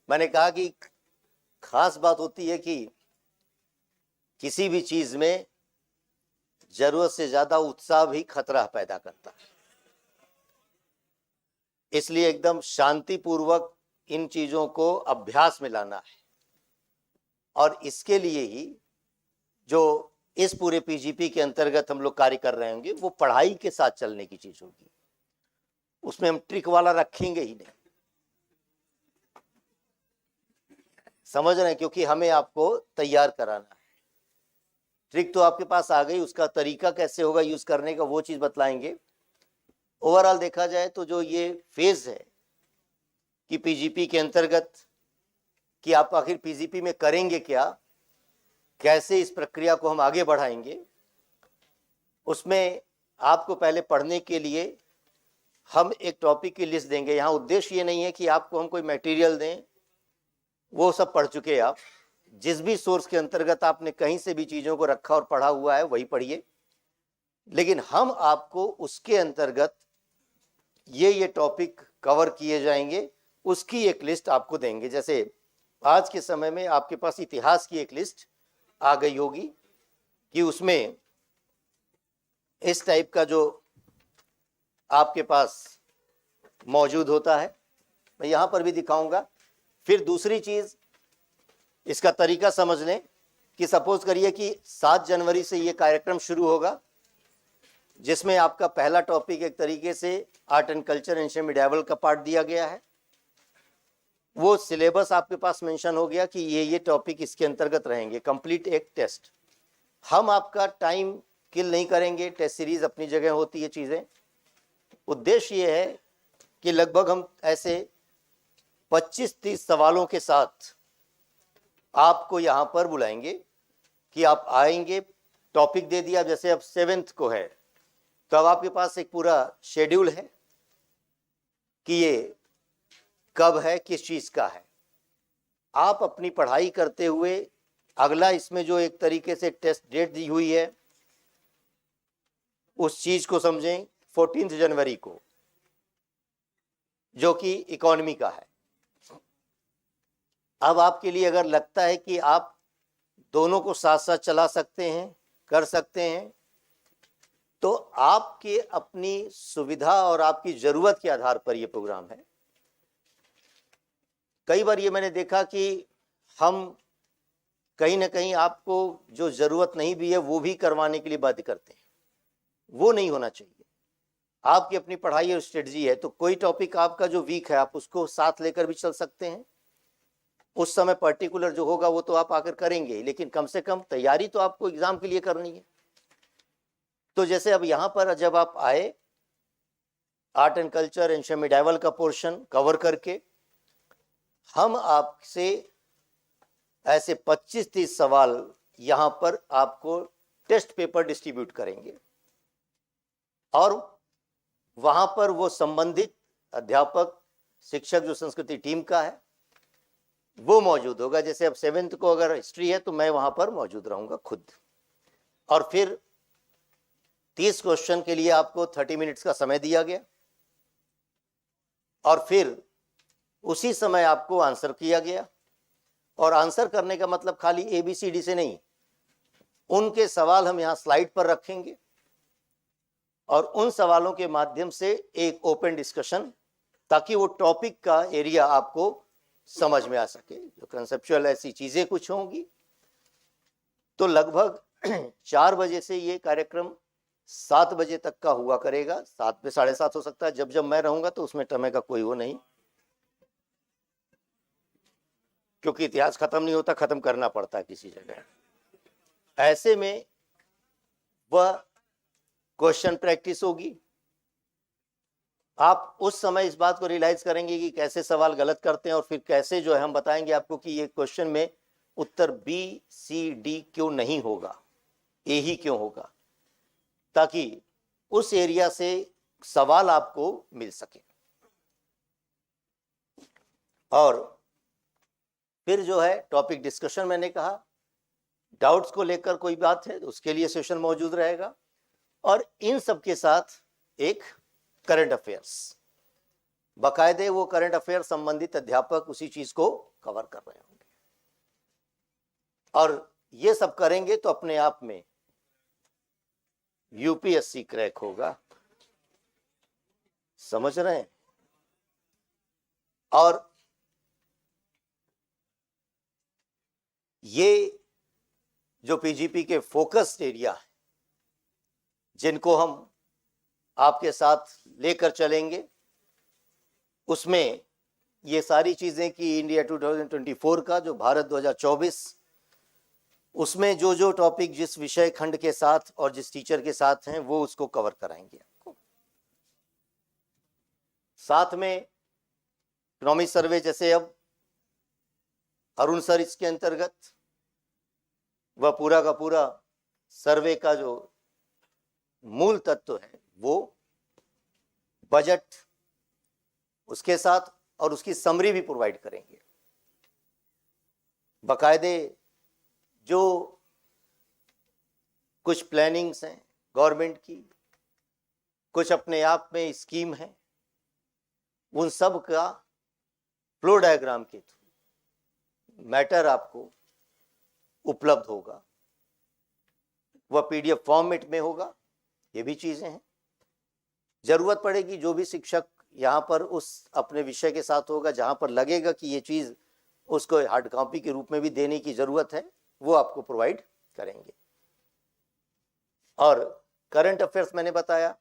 मैंने कहा कि खास बात होती है कि किसी भी चीज में जरूरत से ज्यादा उत्साह भी खतरा पैदा करता है, इसलिए एकदम शांतिपूर्वक इन चीजों को अभ्यास में लाना है। और इसके लिए ही जो इस पूरे पीजीपी के अंतर्गत हम लोग कार्य कर रहे होंगे वो पढ़ाई के साथ चलने की चीज होगी, उसमें हम ट्रिक वाला रखेंगे ही नहीं, समझ रहे हैं, क्योंकि हमें आपको तैयार कराना है। ट्रिक तो आपके पास आ गई, उसका तरीका कैसे होगा यूज करने का वो चीज बतलाएंगे। ओवरऑल देखा जाए तो जो ये फेज है कि पीजीपी के अंतर्गत कि आप आखिर पीजीपी में करेंगे क्या, कैसे इस प्रक्रिया को हम आगे बढ़ाएंगे, उसमें आपको पहले पढ़ने के लिए हम एक टॉपिक की लिस्ट देंगे। यहाँ उद्देश्य ये नहीं है कि आपको हम कोई मटेरियल दें, वो सब पढ़ चुके आप, जिस भी सोर्स के अंतर्गत आपने कहीं से भी चीजों को रखा और पढ़ा हुआ है वही पढ़िए, लेकिन हम आपको उसके अंतर्गत ये टॉपिक कवर किए जाएंगे उसकी एक लिस्ट आपको देंगे। जैसे आज के समय में आपके पास इतिहास की एक लिस्ट आ गई होगी कि उसमें इस टाइप का जो आपके पास मौजूद होता है, मैं यहां पर भी दिखाऊंगा। फिर दूसरी चीज, इसका तरीका समझ लें कि सपोज करिए कि 7 जनवरी से ये कार्यक्रम शुरू होगा, जिसमें आपका पहला टॉपिक एक तरीके से art and culture ancient medieval का पार्ट दिया गया है। वो सिलेबस आपके पास मेंशन हो गया कि ये टॉपिक इसके अंतर्गत रहेंगे। कंप्लीट एक टेस्ट। हम आपका टाइम किल नहीं करेंगे, टेस्ट सीरीज अपनी जगह होती है चीजें। उद्देश्य ये है कि लगभग हम ऐसे 25-30 सवालों के साथ आपको यहां पर बुलाएंगे कि आप आएंगे। टॉपिक दे दिया, जैसे अब 7th को है, तो अब आपके पास एक पूरा शेड्यूल है कि ये कब है, किस चीज का है। आप अपनी पढ़ाई करते हुए अगला इसमें जो एक तरीके से टेस्ट डेट दी हुई है उस चीज को समझें। 14 जनवरी को, जो कि इकोनॉमी का है। अब आपके लिए अगर लगता है कि आप दोनों को साथ साथ चला सकते हैं, कर सकते हैं, तो आपके अपनी सुविधा और आपकी जरूरत के आधार पर यह प्रोग्राम है। कई बार ये मैंने देखा कि हम कहीं ना कहीं आपको जो जरूरत नहीं भी है वो भी करवाने के लिए बाध्य करते हैं। वो नहीं होना चाहिए। आपकी अपनी पढ़ाई और स्ट्रेटजी है, तो कोई टॉपिक आपका जो वीक है आप उसको साथ लेकर भी चल सकते हैं। उस समय पर्टिकुलर जो होगा वो तो आप आकर करेंगे, लेकिन कम से कम तैयारी तो आपको एग्जाम के लिए करनी है। तो जैसे अब यहां पर जब आप आए, art and culture ancient medieval का पोर्शन कवर करके हम आपसे ऐसे 25-30 सवाल यहां पर आपको टेस्ट पेपर डिस्ट्रीब्यूट करेंगे, और वहां पर वो संबंधित अध्यापक शिक्षक जो संस्कृति टीम का है वो मौजूद होगा। जैसे अब 7th को अगर हिस्ट्री है तो मैं वहां पर मौजूद रहूंगा खुद। और फिर 30 क्वेश्चन के लिए आपको 30 मिनट्स का समय दिया गया, और फिर उसी समय आपको आंसर किया गया। और आंसर करने का मतलब खाली ABCD से नहीं, उनके सवाल हम यहां स्लाइड पर रखेंगे और उन सवालों के माध्यम से एक ओपन डिस्कशन, ताकि वो टॉपिक का एरिया आपको समझ में आ सके। जो कंसेप्चुअल ऐसी चीजें कुछ होंगी। तो लगभग 4 बजे से ये कार्यक्रम 7 बजे तक का हुआ करेगा। 7 पे 7:30 हो सकता है, जब जब मैं रहूंगा, तो उसमें समय का कोई वो नहीं, क्योंकि इतिहास खत्म नहीं होता, खत्म करना पड़ता है किसी जगह। ऐसे में वह क्वेश्चन प्रैक्टिस होगी। आप उस समय इस बात को रियलाइज करेंगे कि कैसे सवाल गलत करते हैं, और फिर कैसे जो है हम बताएंगे आपको कि ये क्वेश्चन में उत्तर BCD क्यों नहीं होगा, A ही क्यों होगा, ताकि उस एरिया से सवाल आपको मिल सके। और फिर जो है टॉपिक डिस्कशन, मैंने कहा डाउट्स को लेकर कोई बात है तो उसके लिए सेशन मौजूद रहेगा, और इन सब के साथ एक करंट अफेयर्स, बाकायदे वो करंट अफेयर संबंधित अध्यापक उसी चीज को कवर कर रहे होंगे। और ये सब करेंगे तो अपने आप में UPSC क्रैक होगा। समझ रहे हैं? और ये जो PGP के फोकस्ड एरिया है, जिनको हम आपके साथ लेकर चलेंगे, उसमें ये सारी चीजें कि इंडिया 2024 का जो भारत 2024, उसमें जो जो टॉपिक जिस विषय खंड के साथ और जिस टीचर के साथ हैं वो उसको कवर कराएंगे आपको। साथ में इकोनॉमिक सर्वे, जैसे अब अरुण सर इसके अंतर्गत, वह पूरा का पूरा सर्वे का जो मूल तत्व है वो बजट उसके साथ और उसकी समरी भी प्रोवाइड करेंगे। बाकायदे जो कुछ प्लानिंग्स हैं गवर्नमेंट की, कुछ अपने आप में स्कीम है, उन सब का फ्लो डायग्राम के थ्रू मैटर आपको उपलब्ध होगा, वह पीडीएफ फॉर्मेट में होगा। ये भी चीजें हैं। जरूरत पड़ेगी जो भी शिक्षक यहाँ पर उस अपने विषय के साथ होगा, जहाँ पर लगेगा कि ये चीज उसको हार्ड कॉपी के रूप में भी देने की जरूरत है, वो आपको प्रोवाइड करेंगे। और करंट अफेयर्स मैंने बताया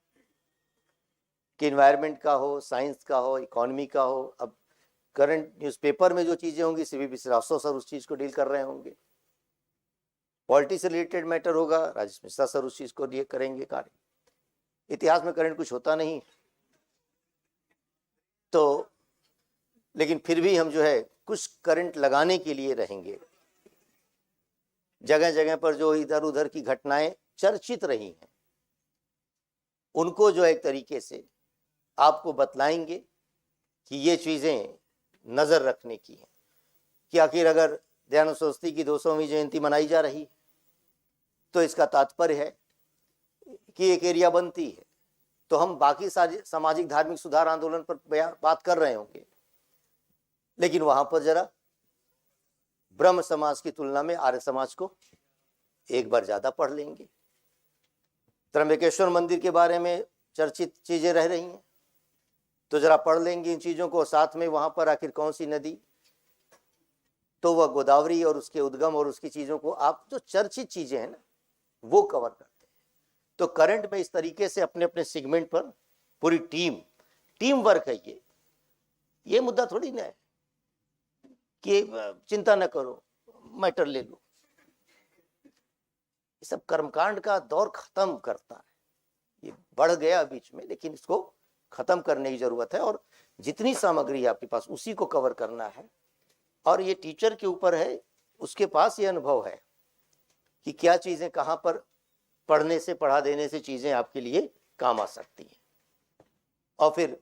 कि इन्वायरमेंट का हो, साइंस का हो, इकोनॉमी का हो। अब करंट न्यूज़पेपर में जो चीजें होंगी सीवीपी श्रीवास्तव सर उस चीज को डील कर रहे होंगे। पॉलिटी से रिलेटेड मैटर होगा, राजेश मिश्रा सर उस चीज को डील करेंगे कार्य। इतिहास में करंट कुछ होता नहीं तो, लेकिन फिर भी हम जो है कुछ करंट लगाने के लिए रहेंगे। जगह जगह पर जो इधर उधर की घटनाएं चर्चित रही हैं उनको जो एक तरीके से आपको बतलाएंगे कि ये चीजें नजर रखने की हैं कि आखिर अगर दयानंद सरस्वती की 200वीं जयंती मनाई जा रही है तो इसका तात्पर्य है कि एक एरिया बनती है, तो हम बाकी सामाजिक धार्मिक सुधार आंदोलन पर बात कर रहे होंगे, लेकिन वहां पर जरा ब्रह्म समाज की तुलना में आर्य समाज को एक बार ज्यादा पढ़ लेंगे। त्र्यंबकेश्वर मंदिर के बारे में चर्चित चीजें रह रही हैं तो जरा पढ़ लेंगे इन चीजों को। साथ में वहां पर आखिर कौन सी नदी, तो वह गोदावरी और उसके उद्गम और उसकी चीजों को आप जो चर्चित चीजें हैं ना वो कवर करते हैं। तो करंट में इस तरीके से अपने अपने सेगमेंट पर पूरी टीम वर्क है। ये मुद्दा थोड़ी ना है कि चिंता न करो मैटर ले लो। ये सब कर्मकांड का दौर खत्म करता है। ये बढ़ गया बीच में, लेकिन इसको खत्म करने की जरूरत है और जितनी सामग्री है आपके पास उसी को कवर करना है। और ये टीचर के ऊपर है, उसके पास ये अनुभव है कि क्या चीजें कहां पर पढ़ने से, पढ़ा देने से चीजें आपके लिए काम आ सकती हैं। और फिर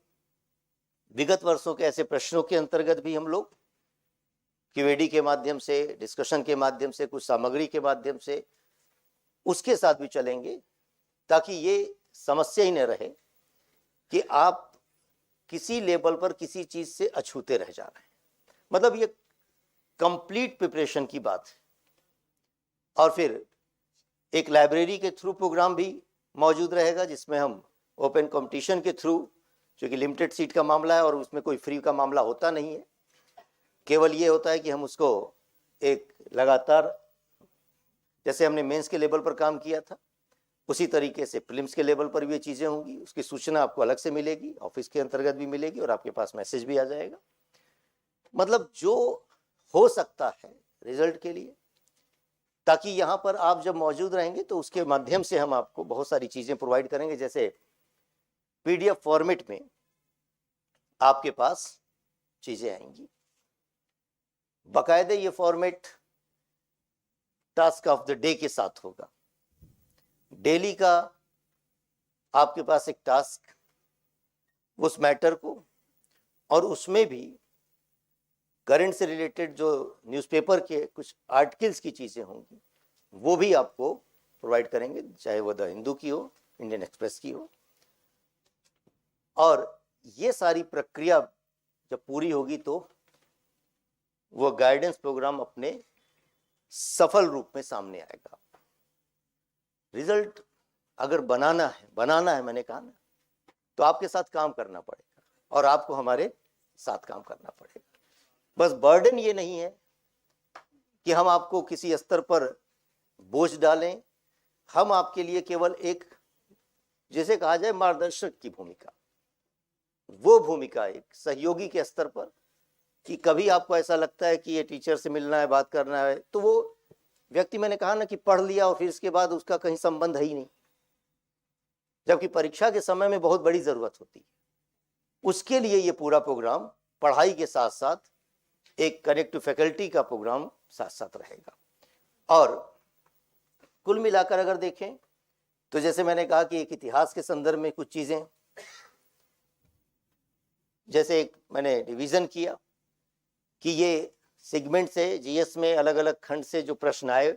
विगत वर्षों के ऐसे प्रश्नों के अंतर्गत भी हम लोग क्यूएडी के माध्यम से, डिस्कशन के माध्यम से, कुछ सामग्री के माध्यम से उसके साथ भी चलेंगे, ताकि ये समस्या ही न रहे कि आप किसी लेवल पर किसी चीज से अछूते रह जा रहे हैं। मतलब ये कंप्लीट प्रिपरेशन की बात है। और फिर एक लाइब्रेरी के थ्रू प्रोग्राम भी मौजूद रहेगा, जिसमें हम ओपन कंपटीशन के थ्रू, क्योंकि लिमिटेड सीट का मामला है और उसमें कोई फ्री का मामला होता नहीं है, केवल ये होता है कि हम उसको एक लगातार, जैसे हमने मेंस के लेवल पर काम किया था उसी तरीके से प्रीलिम्स के लेवल पर भी ये चीजें होंगी। उसकी सूचना आपको अलग से मिलेगी, ऑफिस के अंतर्गत भी मिलेगी और आपके पास मैसेज भी आ जाएगा। मतलब जो हो सकता है रिजल्ट के लिए, ताकि यहाँ पर आप जब मौजूद रहेंगे तो उसके माध्यम से हम आपको बहुत सारी चीजें प्रोवाइड करेंगे। जैसे पीडीएफ फॉर्मेट में आपके पास चीजें आएंगी, बाकायदे ये format task of the day के साथ होगा। डेली का आपके पास एक टास्क उस मैटर को, और उसमें भी करंट से रिलेटेड जो न्यूज़पेपर के कुछ आर्टिकल्स की चीजें होंगी वो भी आपको प्रोवाइड करेंगे, चाहे वो द हिंदू की हो, इंडियन एक्सप्रेस की हो। और ये सारी प्रक्रिया जब पूरी होगी तो वो गाइडेंस प्रोग्राम अपने सफल रूप में सामने आएगा। रिजल्ट अगर बनाना है मैंने कहा ना, तो आपके साथ काम करना पड़ेगा और आपको हमारे साथ काम करना पड़ेगा। बस बर्डन ये नहीं है कि हम आपको किसी स्तर पर बोझ डालें। हम आपके लिए केवल एक, जैसे कहा जाए, मार्गदर्शक की भूमिका, वो भूमिका एक सहयोगी के स्तर पर, कि कभी आपको ऐसा लगता है कि ये टीचर से मिलना है, बात करना है, तो वो व्यक्ति, मैंने कहा ना कि पढ़ लिया और फिर इसके बाद उसका कहीं संबंध है ही नहीं, जबकि परीक्षा के समय में बहुत बड़ी जरूरत होती है। उसके लिए ये पूरा प्रोग्राम पढ़ाई के साथ साथ एक कनेक्ट टू फैकल्टी का प्रोग्राम साथ साथ रहेगा। और कुल मिलाकर अगर देखें तो जैसे मैंने कहा कि एक इतिहास के संदर्भ में कुछ चीजें, जैसे एक मैंने डिवीजन किया कि ये सेगमेंट से जीएस में अलग अलग खंड से जो प्रश्न आए,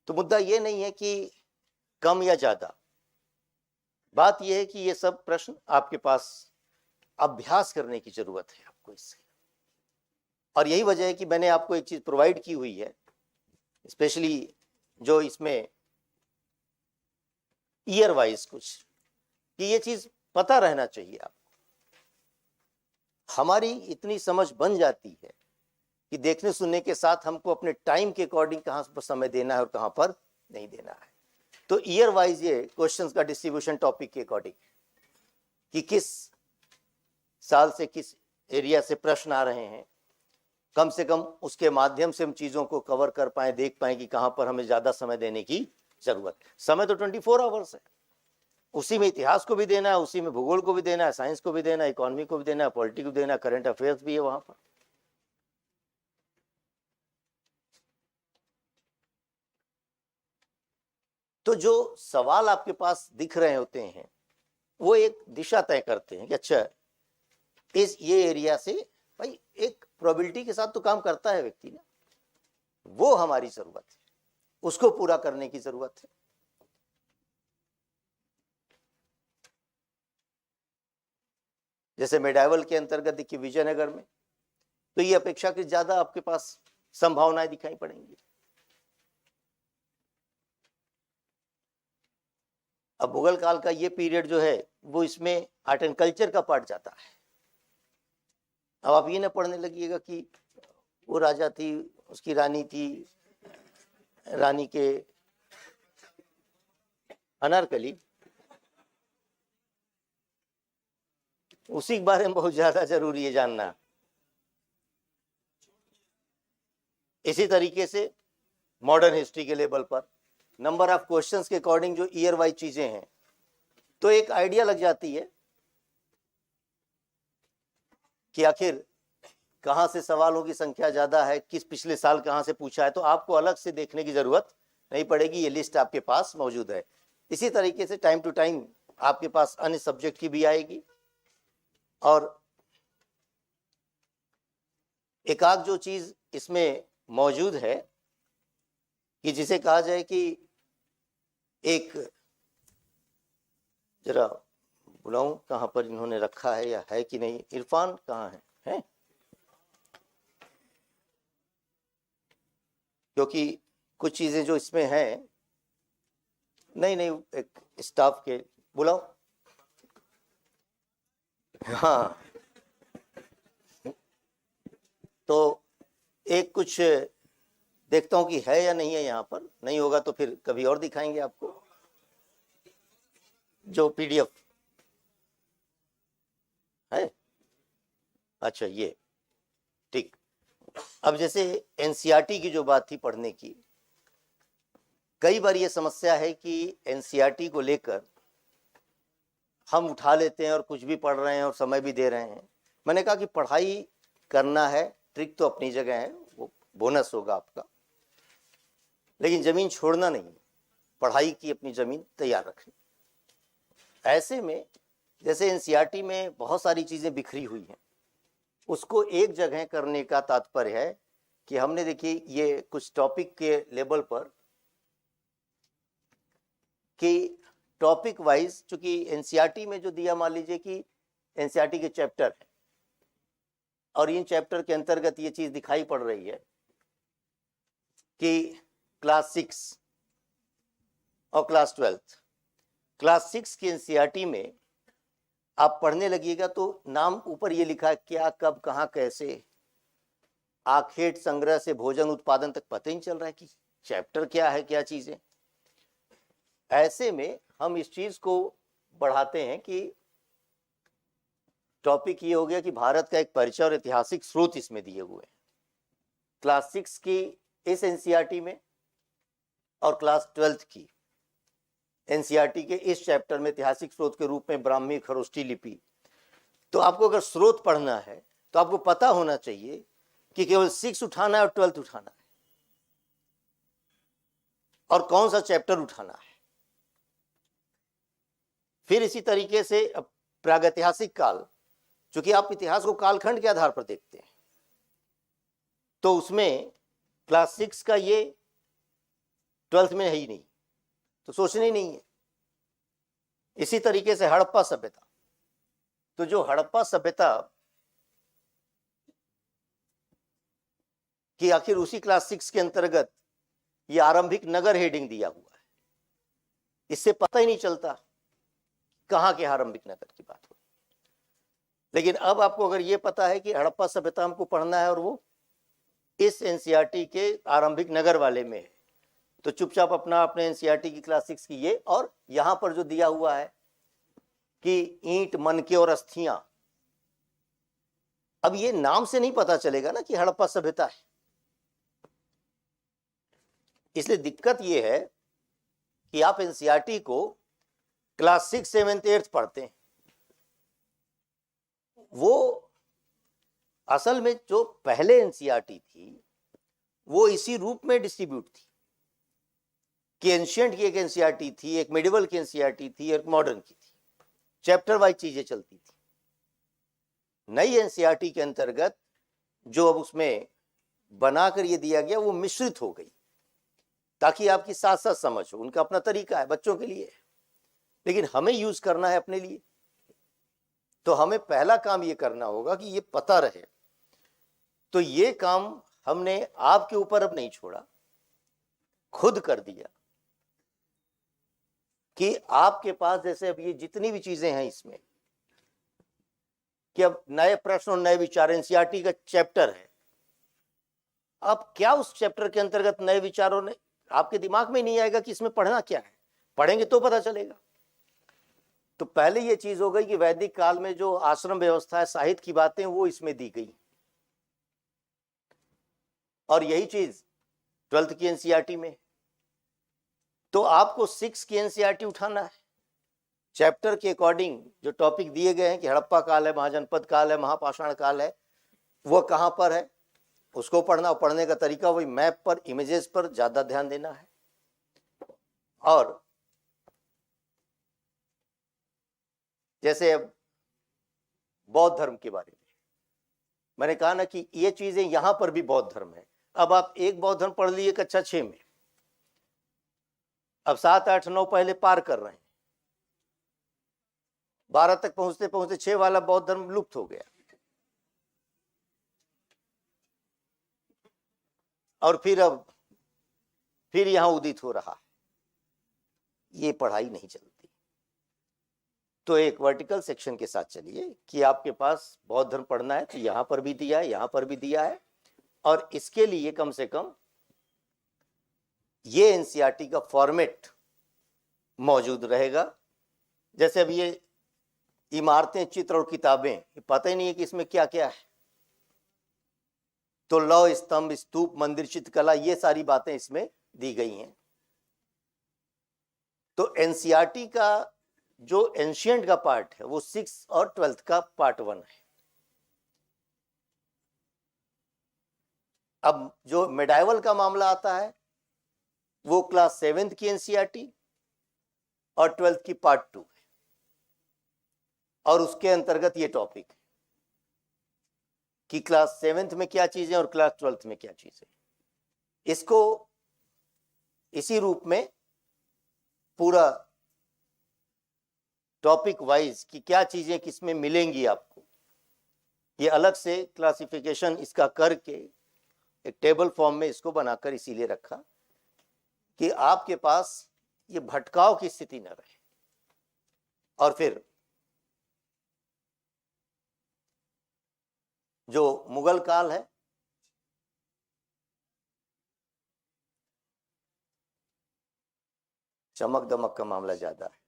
तो मुद्दा ये नहीं है कि कम या ज्यादा, बात यह है कि ये सब प्रश्न आपके पास अभ्यास करने की जरूरत है आपको इससे। और यही वजह है कि मैंने आपको एक चीज प्रोवाइड की हुई है, स्पेशली जो इसमें ईयर वाइज कुछ, कि ये चीज पता रहना चाहिए आपको। हमारी इतनी समझ बन जाती है कि देखने सुनने के साथ हमको अपने टाइम के अकॉर्डिंग कहां पर समय देना है और कहां पर नहीं देना है। तो ईयर वाइज ये क्वेश्चंस का डिस्ट्रीब्यूशन टॉपिक के अकॉर्डिंग, कि किस साल से किस एरिया से प्रश्न आ रहे हैं, कम से कम उसके माध्यम से हम चीजों को कवर कर पाए, देख पाए कि कहां पर हमें ज्यादा समय देने की जरूरत है। समय तो 24 आवर्स है, उसी में इतिहास को भी देना है, उसी में भूगोल को भी देना है, साइंस को भी देना है, इकोनॉमी को भी देना है, पॉलिटिक्स को देना है, करंट अफेयर्स भी है वहां पर। तो जो सवाल आपके पास दिख रहे होते हैं वो एक दिशा तय करते हैं कि अच्छा इस ये एरिया से, भाई एक प्रोबेबिलिटी के साथ तो काम करता है व्यक्ति ना, वो हमारी जरूरत है, उसको पूरा करने की जरूरत है। जैसे मेडावल के अंतर्गत देखिए विजयनगर में, तो ये अपेक्षाकृत ज्यादा आपके पास संभावनाएं दिखाई पड़ेंगी। अब मुगल काल का ये पीरियड जो है वो इसमें आर्ट एंड कल्चर का पार्ट जाता है। अब आप ये ना पढ़ने लगिएगा कि वो राजा थी, उसकी रानी थी, रानी के अनारकली, उसी के बारे में बहुत ज्यादा जरूरी है जानना। इसी तरीके से मॉडर्न हिस्ट्री के लेवल पर नंबर ऑफ क्वेश्चंस के अकॉर्डिंग जो ईयर वाइज चीजें हैं, तो एक आइडिया लग जाती है कि आखिर कहां से सवालों की संख्या ज्यादा है, किस पिछले साल कहां से पूछा है। तो आपको अलग से देखने की जरूरत नहीं पड़ेगी, ये लिस्ट आपके पास मौजूद है। इसी तरीके से टाइम टू टाइम आपके पास अन्य सब्जेक्ट की भी आएगी, और एक आध जो चीज इसमें मौजूद है कि जिसे कहा जाए कि एक, जरा बुलाऊं कहां पर इन्होंने रखा है या है कि नहीं, इरफान कहां है? क्योंकि कुछ चीजें जो इसमें हैं, नहीं एक स्टाफ के बुलाओ। हाँ, तो एक कुछ देखता हूं कि है या नहीं है, यहां पर नहीं होगा तो फिर कभी और दिखाएंगे आपको, जो पीडीएफ है। अच्छा ये ठीक। अब जैसे एनसीईआरटी की जो बात थी पढ़ने की, कई बार ये समस्या है कि एनसीईआरटी को लेकर हम उठा लेते हैं और कुछ भी पढ़ रहे हैं और समय भी दे रहे हैं। मैंने कहा कि पढ़ाई करना है, ट्रिक तो अपनी जगह है, वो बोनस होगा आपका, लेकिन जमीन छोड़ना नहीं, पढ़ाई की अपनी जमीन तैयार रखनी। ऐसे में जैसे एनसीईआरटी में बहुत सारी चीजें बिखरी हुई हैं, उसको एक जगह करने का तात्पर्य है कि हमने देखिए ये कुछ टॉपिक के लेवल पर कि टॉपिक वाइज, चूंकि एनसीईआरटी में जो दिया, मान लीजिए कि एनसीईआरटी के चैप्टर है और इन चैप्टर के अंतर्गत ये चीज दिखाई पड़ रही है कि क्लास 6 और क्लास 12, क्लास 6 की एनसीईआरटी में आप पढ़ने लगिएगा तो नाम ऊपर ये लिखा है, क्या कब कहां कैसे, आखेट संग्रह से भोजन उत्पादन तक पता ही नहीं चल रहा है कि चैप्टर क्या है, क्या चीजें। ऐसे में हम इस चीज को बढ़ाते हैं कि टॉपिक ये हो गया कि भारत का एक परिचय और ऐतिहासिक स्रोत इसमें दिए हुए हैं, क्लास 6 की इस एनसीईआरटी में और क्लास 12 की एनसीईआरटी के इस चैप्टर में ऐतिहासिक स्रोत के रूप में ब्राह्मी खरोष्टी लिपि। तो आपको अगर स्रोत पढ़ना है तो आपको पता होना चाहिए कि केवल 6 उठाना है और 12 उठाना है, और कौन सा चैप्टर उठाना है। फिर इसी तरीके से प्रागैतिहासिक काल, चूंकि आप इतिहास को कालखंड के आधार पर देखते हैं, तो उसमें क्लास 6 का ये 12th में है ही नहीं, तो सोचने ही नहीं है। इसी तरीके से हड़प्पा सभ्यता, तो जो हड़प्पा सभ्यता कि आखिर उसी क्लास 6 के अंतर्गत ये आरंभिक नगर हेडिंग दिया हुआ है, इससे पता ही नहीं चलता कहां के आरंभिक नगर की बात हो। लेकिन अब आपको अगर ये पता है कि हड़प्पा सभ्यता हमको पढ़ना है और वो इस एनसीईआरटी के आरंभिक नगर वाले में है, तो चुपचाप अपना अपने एनसीईआरटी की क्लास 6 की ये, और यहां पर जो दिया हुआ है कि ईंट, मनके और अस्थियां, अब ये नाम से नहीं पता चलेगा ना कि हड़प्पा सभ्यता है। इसलिए दिक्कत ये है कि आप एनसीईआरटी को क्लास 6, 7th, 8th पढ़ते हैं, वो असल में जो पहले एनसीईआरटी थी वो इसी रूप में डिस्ट्रीब्यूट थी कि एंशिएंट की एक एनसीईआरटी थी, एक मिडिवल की एनसीईआरटी थी, एक मॉडर्न की थी, चैप्टर वाइज चीजें चलती थी। नई एनसीईआरटी के अंतर्गत जो अब उसमें बनाकर ये दिया गया वो मिश्रित हो गई, ताकि आपकी साथ साथ समझ हो। उनका अपना तरीका है, बच्चों के लिए, लेकिन हमें यूज करना है अपने लिए। तो हमें पहला काम ये करना होगा कि ये पता रहे। तो ये काम हमने आपके ऊपर अब नहीं छोड़ा, खुद कर दिया कि आपके पास जैसे अब ये जितनी भी चीजें हैं इसमें, कि अब नए प्रश्न और नए विचार एनसीईआरटी का चैप्टर है, अब क्या उस चैप्टर के अंतर्गत नए विचारों ने आपके दिमाग में नहीं आएगा कि इसमें पढ़ना क्या है, पढ़ेंगे तो पता चलेगा। तो पहले ये चीज हो गई कि वैदिक काल में जो आश्रम व्यवस्था है, साहित्य की बातें, वो इसमें दी गई, और यही चीज 12th की एनसीईआरटी में। तो आपको 6 की एनसीईआरटी उठाना है, चैप्टर के अकॉर्डिंग जो टॉपिक दिए गए हैं कि हड़प्पा काल है, महाजनपद काल है, महापाषाण काल है, वो कहां पर है, उसको पढ़ना। पढ़ने का तरीका वही मैप पर, इमेजेस पर ज्यादा ध्यान देना है। और जैसे अब बौद्ध धर्म के बारे में मैंने कहा ना कि ये चीजें यहां पर भी बौद्ध धर्म है। अब आप एक बौद्ध धर्म पढ़ लिए कक्षा 6 में, अब 7, 8, 9 पहले पार कर रहे हैं, 12 तक पहुंचते पहुंचते 6 वाला बौद्ध धर्म लुप्त हो गया, और फिर यहां उदित हो रहा है। ये पढ़ाई नहीं चलती। तो एक वर्टिकल सेक्शन के साथ चलिए कि आपके पास बौद्ध धर्म पढ़ना है तो यहां पर भी दिया है, यहां पर भी दिया है, और इसके लिए कम से कम ये एनसीईआरटी का फॉर्मेट मौजूद रहेगा। जैसे अब ये इमारतें, चित्र और किताबें, पता ही नहीं है कि इसमें क्या क्या है। तो लौ, स्तंभ, स्तूप, मंदिर, चित्रकला, ये सारी बातें इसमें दी गई हैं। तो एनसीईआरटी का जो एंशिएंट का पार्ट है वो 6 और 12th का पार्ट 1 है। अब जो मेडाइवल का मामला आता है वो क्लास 7th की एनसीईआरटी और 12th की पार्ट 2 है, और उसके अंतर्गत ये टॉपिक है कि क्लास 7th में क्या चीजें और क्लास 12th में क्या चीजें। इसको इसी रूप में पूरा टॉपिक वाइज कि क्या चीजें किसमें मिलेंगी आपको, ये अलग से क्लासिफिकेशन इसका करके एक टेबल फॉर्म में इसको बनाकर इसीलिए रखा कि आपके पास ये भटकाव की स्थिति न रहे। और फिर जो मुगल काल है, चमक दमक का मामला ज्यादा है,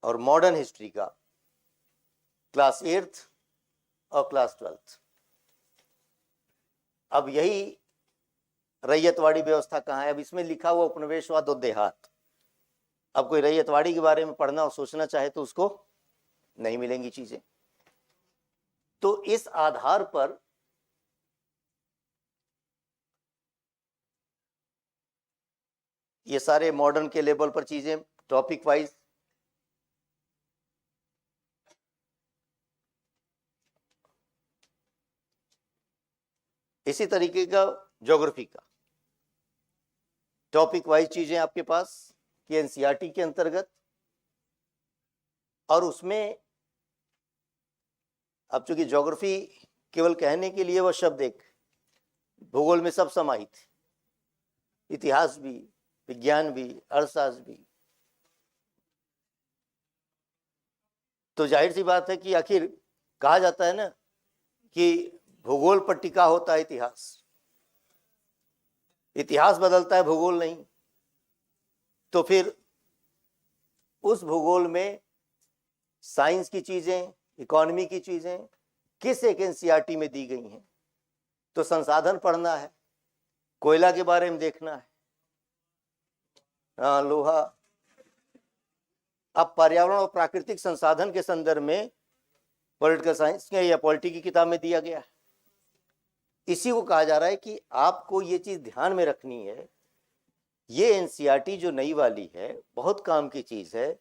और मॉडर्न हिस्ट्री का क्लास 8th और क्लास 12th। अब यही रैयतवाड़ी व्यवस्था कहाँ है, अब इसमें लिखा हुआ उपनिवेशवाद और देहात। अब कोई रैयतवाड़ी के बारे में पढ़ना और सोचना चाहे तो उसको नहीं मिलेंगी चीजें। तो इस आधार पर ये सारे मॉडर्न के लेवल पर चीजें टॉपिक वाइज, इसी तरीके का ज्योग्राफी का टॉपिक वाइज चीजें आपके पास कि एनसीईआरटी के अंतर्गत। और उसमें अब चूंकि ज्योग्राफी केवल कहने के लिए वह शब्द एक भूगोल में सब समाहित है, इतिहास भी, विज्ञान भी, अर्थशास्त्र भी। तो जाहिर सी बात है कि आखिर कहा जाता है ना कि भूगोल पर टिका होता है इतिहास, इतिहास बदलता है, भूगोल नहीं। तो फिर उस भूगोल में साइंस की चीजें, इकोनॉमी की चीजें किस एक एनसीईआरटी में दी गई हैं? तो संसाधन पढ़ना है, कोयला के बारे में देखना है, हाँ, लोहा। अब पर्यावरण और प्राकृतिक संसाधन के संदर्भ में पॉलिटिकल साइंस के या पॉलिटी की किताब में दिया गया है। इसी को कहा जा रहा है कि आपको ये चीज ध्यान में रखनी है, ये एनसीईआरटी जो नई वाली है बहुत काम की चीज है,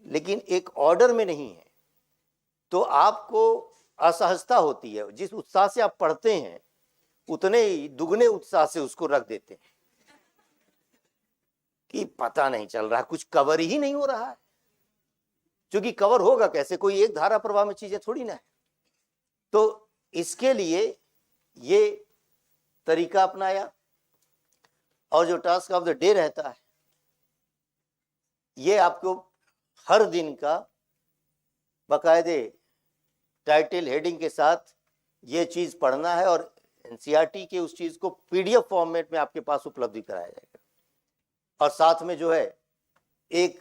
लेकिन एक ऑर्डर में नहीं है। तो आपको असहजता होती है, जिस उत्साह से आप पढ़ते हैं उतने ही दुगने उत्साह से उसको रख देते हैं कि पता नहीं चल रहा, कुछ कवर ही नहीं हो रहा है। क्योंकि कवर होगा कैसे, कोई एक धारा प्रवाह में चीजें थोड़ी ना है। तो इसके लिए ये तरीका अपनाया, और जो टास्क ऑफ द डे रहता है, ये आपको हर दिन का बाकायदे टाइटल हेडिंग के साथ ये चीज पढ़ना है, और एनसीईआरटी के उस चीज को पीडीएफ फॉर्मेट में आपके पास उपलब्ध कराया जाएगा। और साथ में जो है एक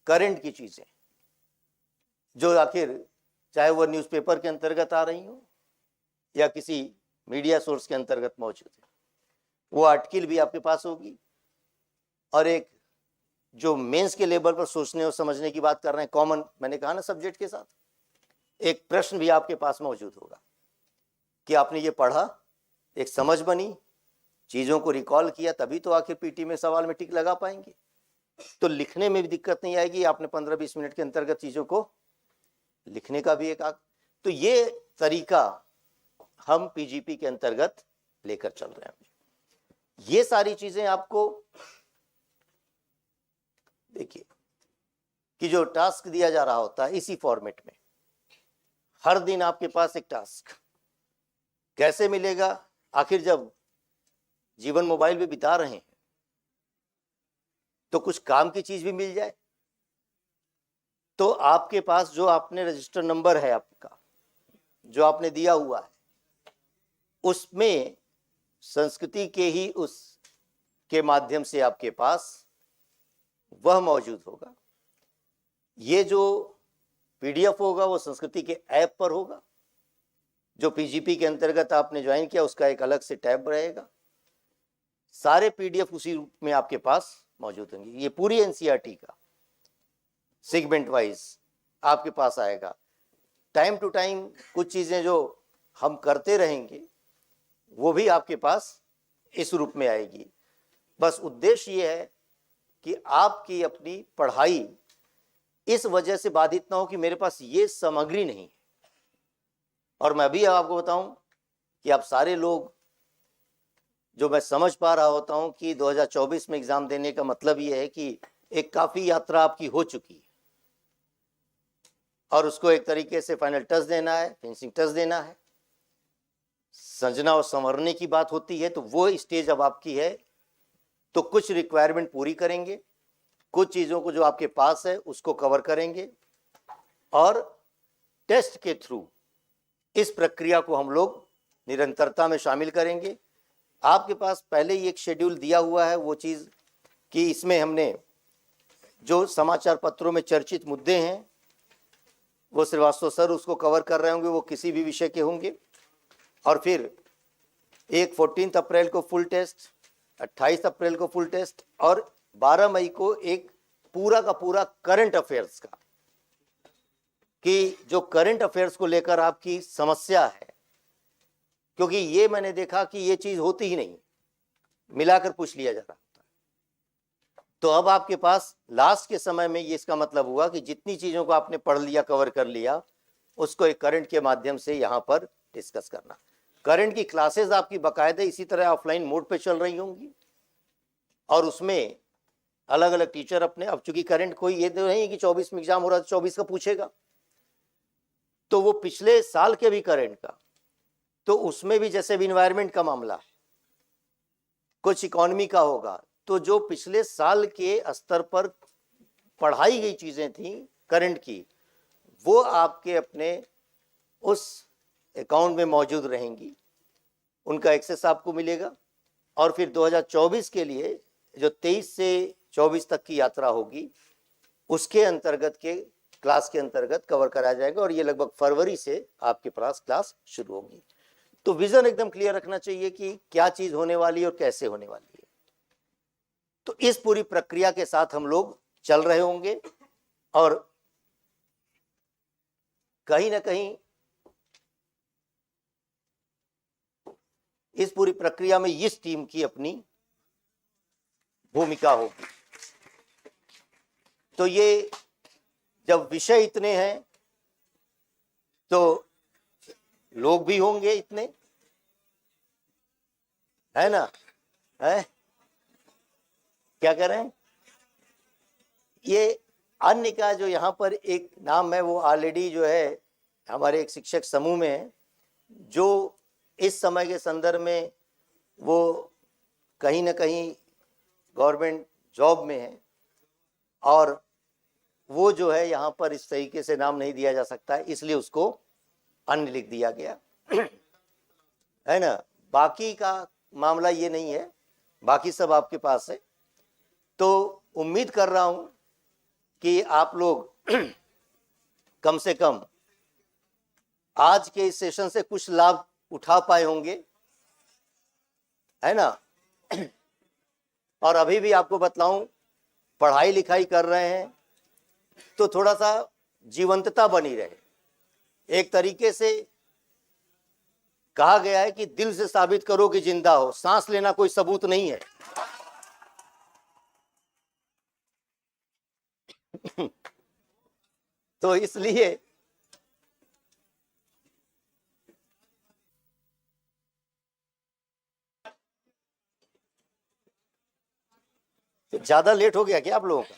करंट की चीजें जो आखिर चाहे वो न्यूज़पेपर के अंतर्गत आ रही हो या किसी मीडिया सोर्स के अंतर्गत मौजूद है, वो आर्टिकल भी आपके पास होगी। और एक जो मेंस के लेवल पर सोचने और समझने की बात कर रहे हैं, कॉमन, मैंने कहा ना सब्जेक्ट के साथ, एक प्रश्न भी आपके पास मौजूद होगा कि आपने ये पढ़ा, एक समझ बनी, चीजों को रिकॉल किया, तभी तो आखिर पीटी में सवाल में टिक लगा पाएंगे। तो लिखने में भी दिक्कत नहीं आएगी, आपने 15-20 मिनट के अंतर्गत चीजों को लिखने का भी एक तो ये तरीका हम पीजीपी के अंतर्गत लेकर चल रहे हैं। ये सारी चीजें आपको देखिए कि जो टास्क दिया जा रहा होता है इसी फॉर्मेट में, हर दिन आपके पास एक टास्क कैसे मिलेगा? आखिर जब जीवन मोबाइल पे बिता रहे हैं तो कुछ काम की चीज भी मिल जाए। तो आपके पास जो आपने रजिस्टर नंबर है आपका जो आपने दिया हुआ है, उसमें संस्कृति के ही उस के माध्यम से आपके पास वह मौजूद होगा। ये जो पीडीएफ होगा वो संस्कृति के ऐप पर होगा, जो पीजीपी के अंतर्गत आपने ज्वाइन किया उसका एक अलग से टैब रहेगा। सारे पीडीएफ उसी रूप में आपके पास मौजूद होंगे। ये पूरी एनसीईआरटी का सेगमेंट वाइज आपके पास आएगा। टाइम टू टाइम कुछ चीजें जो हम करते रहेंगे वो भी आपके पास इस रूप में आएगी। बस उद्देश्य ये है कि आपकी अपनी पढ़ाई इस वजह से बाधित ना हो कि मेरे पास ये सामग्री नहीं है। और मैं भी आपको बताऊं कि आप सारे लोग जो मैं समझ पा रहा होता हूं कि 2024 में एग्जाम देने का मतलब ये है कि एक काफी यात्रा आपकी हो चुकी है और उसको एक तरीके से फाइनल टच देना है, फिनिशिंग टच देना है। संजना और संवरने की बात होती है तो वो स्टेज अब आपकी है। तो कुछ रिक्वायरमेंट पूरी करेंगे, कुछ चीजों को जो आपके पास है उसको कवर करेंगे, और टेस्ट के थ्रू इस प्रक्रिया को हम लोग निरंतरता में शामिल करेंगे। आपके पास पहले ही एक शेड्यूल दिया हुआ है वो चीज कि इसमें हमने जो समाचार पत्रों में चर्चित मुद्दे हैं वो श्रीवास्तव सर उसको कवर कर रहे होंगे, वो किसी भी विषय के होंगे। और फिर एक 14 अप्रैल को फुल टेस्ट, 28 अप्रैल को फुल टेस्ट, और 12 मई को एक पूरा का पूरा करंट अफेयर्स का, कि जो करंट अफेयर्स को लेकर आपकी समस्या है, क्योंकि ये मैंने देखा कि ये चीज होती ही नहीं, मिलाकर पूछ लिया जा रहा होता है। तो अब आपके पास लास्ट के समय में ये इसका मतलब हुआ कि जितनी चीजों को आपने पढ़ लिया, कवर कर लिया, उसको एक करंट के माध्यम से यहां पर डिस्कस करना। करंट की क्लासेस आपकी बाकायदे इसी तरह ऑफलाइन मोड पे चल रही होंगी, और उसमें अलग अलग टीचर अपने, अब चूंकि करंट कोई ये तो नहीं है कि 24 में एग्जाम हो रहा है 24 का पूछेगा, तो वो पिछले साल के भी करंट का, तो उसमें भी जैसे भी इन्वायरमेंट का मामला है कुछ इकोनॉमी का होगा। तो जो पिछले साल के स्तर पर पढ़ाई गई चीजें थी करंट की, वो आपके अपने उस अकाउंट में मौजूद रहेंगी, उनका एक्सेस आपको मिलेगा। और फिर 2024 के लिए जो 23 से 24 तक की यात्रा होगी, उसके अंतर्गत के क्लास के अंतर्गत कवर कराया जाएगा, और ये लगभग फरवरी से आपके पास क्लास शुरू होगी। तो विजन एकदम क्लियर रखना चाहिए कि क्या चीज होने वाली है और कैसे होने वाली है। तो इस पूरी प्रक्रिया के साथ हम लोग चल रहे होंगे, और कहीं ना कहीं इस पूरी प्रक्रिया में इस टीम की अपनी भूमिका होगी। तो ये जब विषय इतने हैं तो लोग भी होंगे इतने, है ना? है क्या कह रहे हैं? ये अन्य का जो यहाँ पर एक नाम है, वो ऑलरेडी जो है हमारे एक शिक्षक समूह में है, जो इस समय के संदर्भ में वो कहीं ना कहीं गवर्नमेंट जॉब में है, और वो जो है यहाँ पर इस तरीके से नाम नहीं दिया जा सकता है, इसलिए उसको अन्य लिख दिया गया, है ना? बाकी का मामला ये नहीं है, बाकी सब आपके पास है। तो उम्मीद कर रहा हूं कि आप लोग कम से कम आज के इस सेशन से कुछ लाभ उठा पाए होंगे, है ना? और अभी भी आपको बतलाऊं, पढ़ाई लिखाई कर रहे हैं तो थोड़ा सा जीवंतता बनी रहे। एक तरीके से कहा गया है कि दिल से साबित करो कि जिंदा हो, सांस लेना कोई सबूत नहीं है। तो इसलिए ज्यादा लेट हो गया क्या आप लोगों का?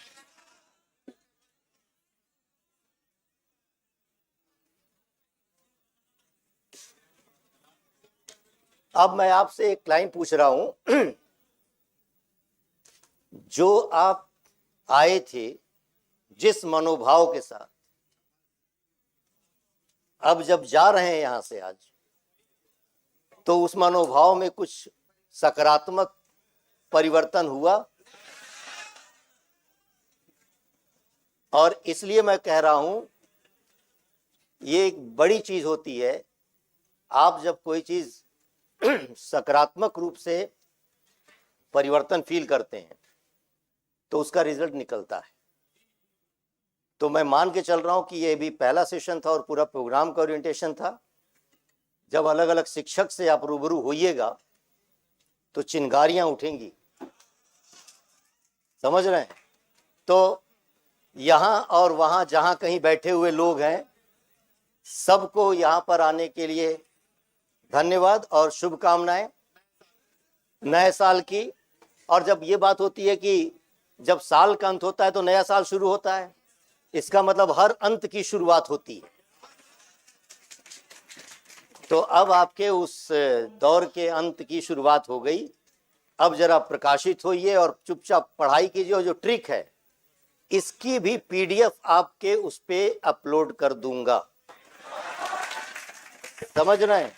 अब मैं आपसे एक लाइन पूछ रहा हूं, जो आप आए थे जिस मनोभाव के साथ, अब जब जा रहे हैं यहां से आज, तो उस मनोभाव में कुछ सकारात्मक परिवर्तन हुआ। और इसलिए मैं कह रहा हूं, ये एक बड़ी चीज होती है। आप जब कोई चीज सकारात्मक रूप से परिवर्तन फील करते हैं तो उसका रिजल्ट निकलता है। तो मैं मान के चल रहा हूं कि ये भी पहला सेशन था और पूरा प्रोग्राम का ओरिएंटेशन था। जब अलग अलग शिक्षक से आप रूबरू होइएगा तो चिंगारियां उठेंगी, समझ रहे हैं? तो यहां और वहां जहां कहीं बैठे हुए लोग हैं, सबको यहां पर आने के लिए धन्यवाद और शुभकामनाएं नए साल की। और जब ये बात होती है कि जब साल का अंत होता है तो नया साल शुरू होता है, इसका मतलब हर अंत की शुरुआत होती है। तो अब आपके उस दौर के अंत की शुरुआत हो गई। अब जरा प्रकाशित होइए और चुपचाप पढ़ाई कीजिए। और जो ट्रिक है, इसकी भी पीडीएफ आपके उस पे अपलोड कर दूंगा, समझ रहे हैं?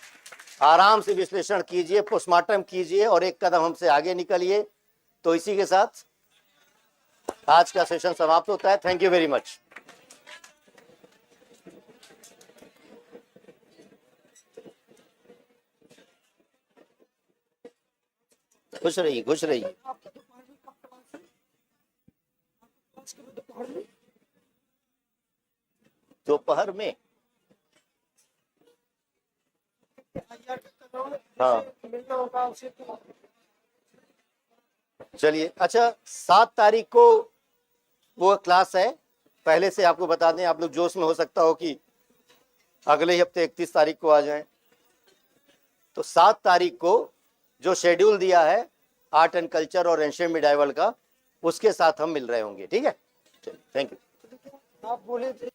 आराम से विश्लेषण कीजिए, पोस्टमार्टम कीजिए और एक कदम हमसे आगे निकलिए। तो इसी के साथ आज का सेशन समाप्त होता है। Thank you very much. खुश रहिए, खुश रहिए। दोपहर में हाँ, चलिए। अच्छा, 7 तारीख को वो क्लास है, पहले से आपको बता दें। आप लोग जोश में हो सकता हो कि अगले ही हफ्ते 31 तारीख को आ जाएं। तो 7 तारीख को जो शेड्यूल दिया है आर्ट एंड कल्चर और एंशिएंट मिडाइवल का, उसके साथ हम मिल रहे होंगे। ठीक है, चलिए, थैंक यू। आप बोले थे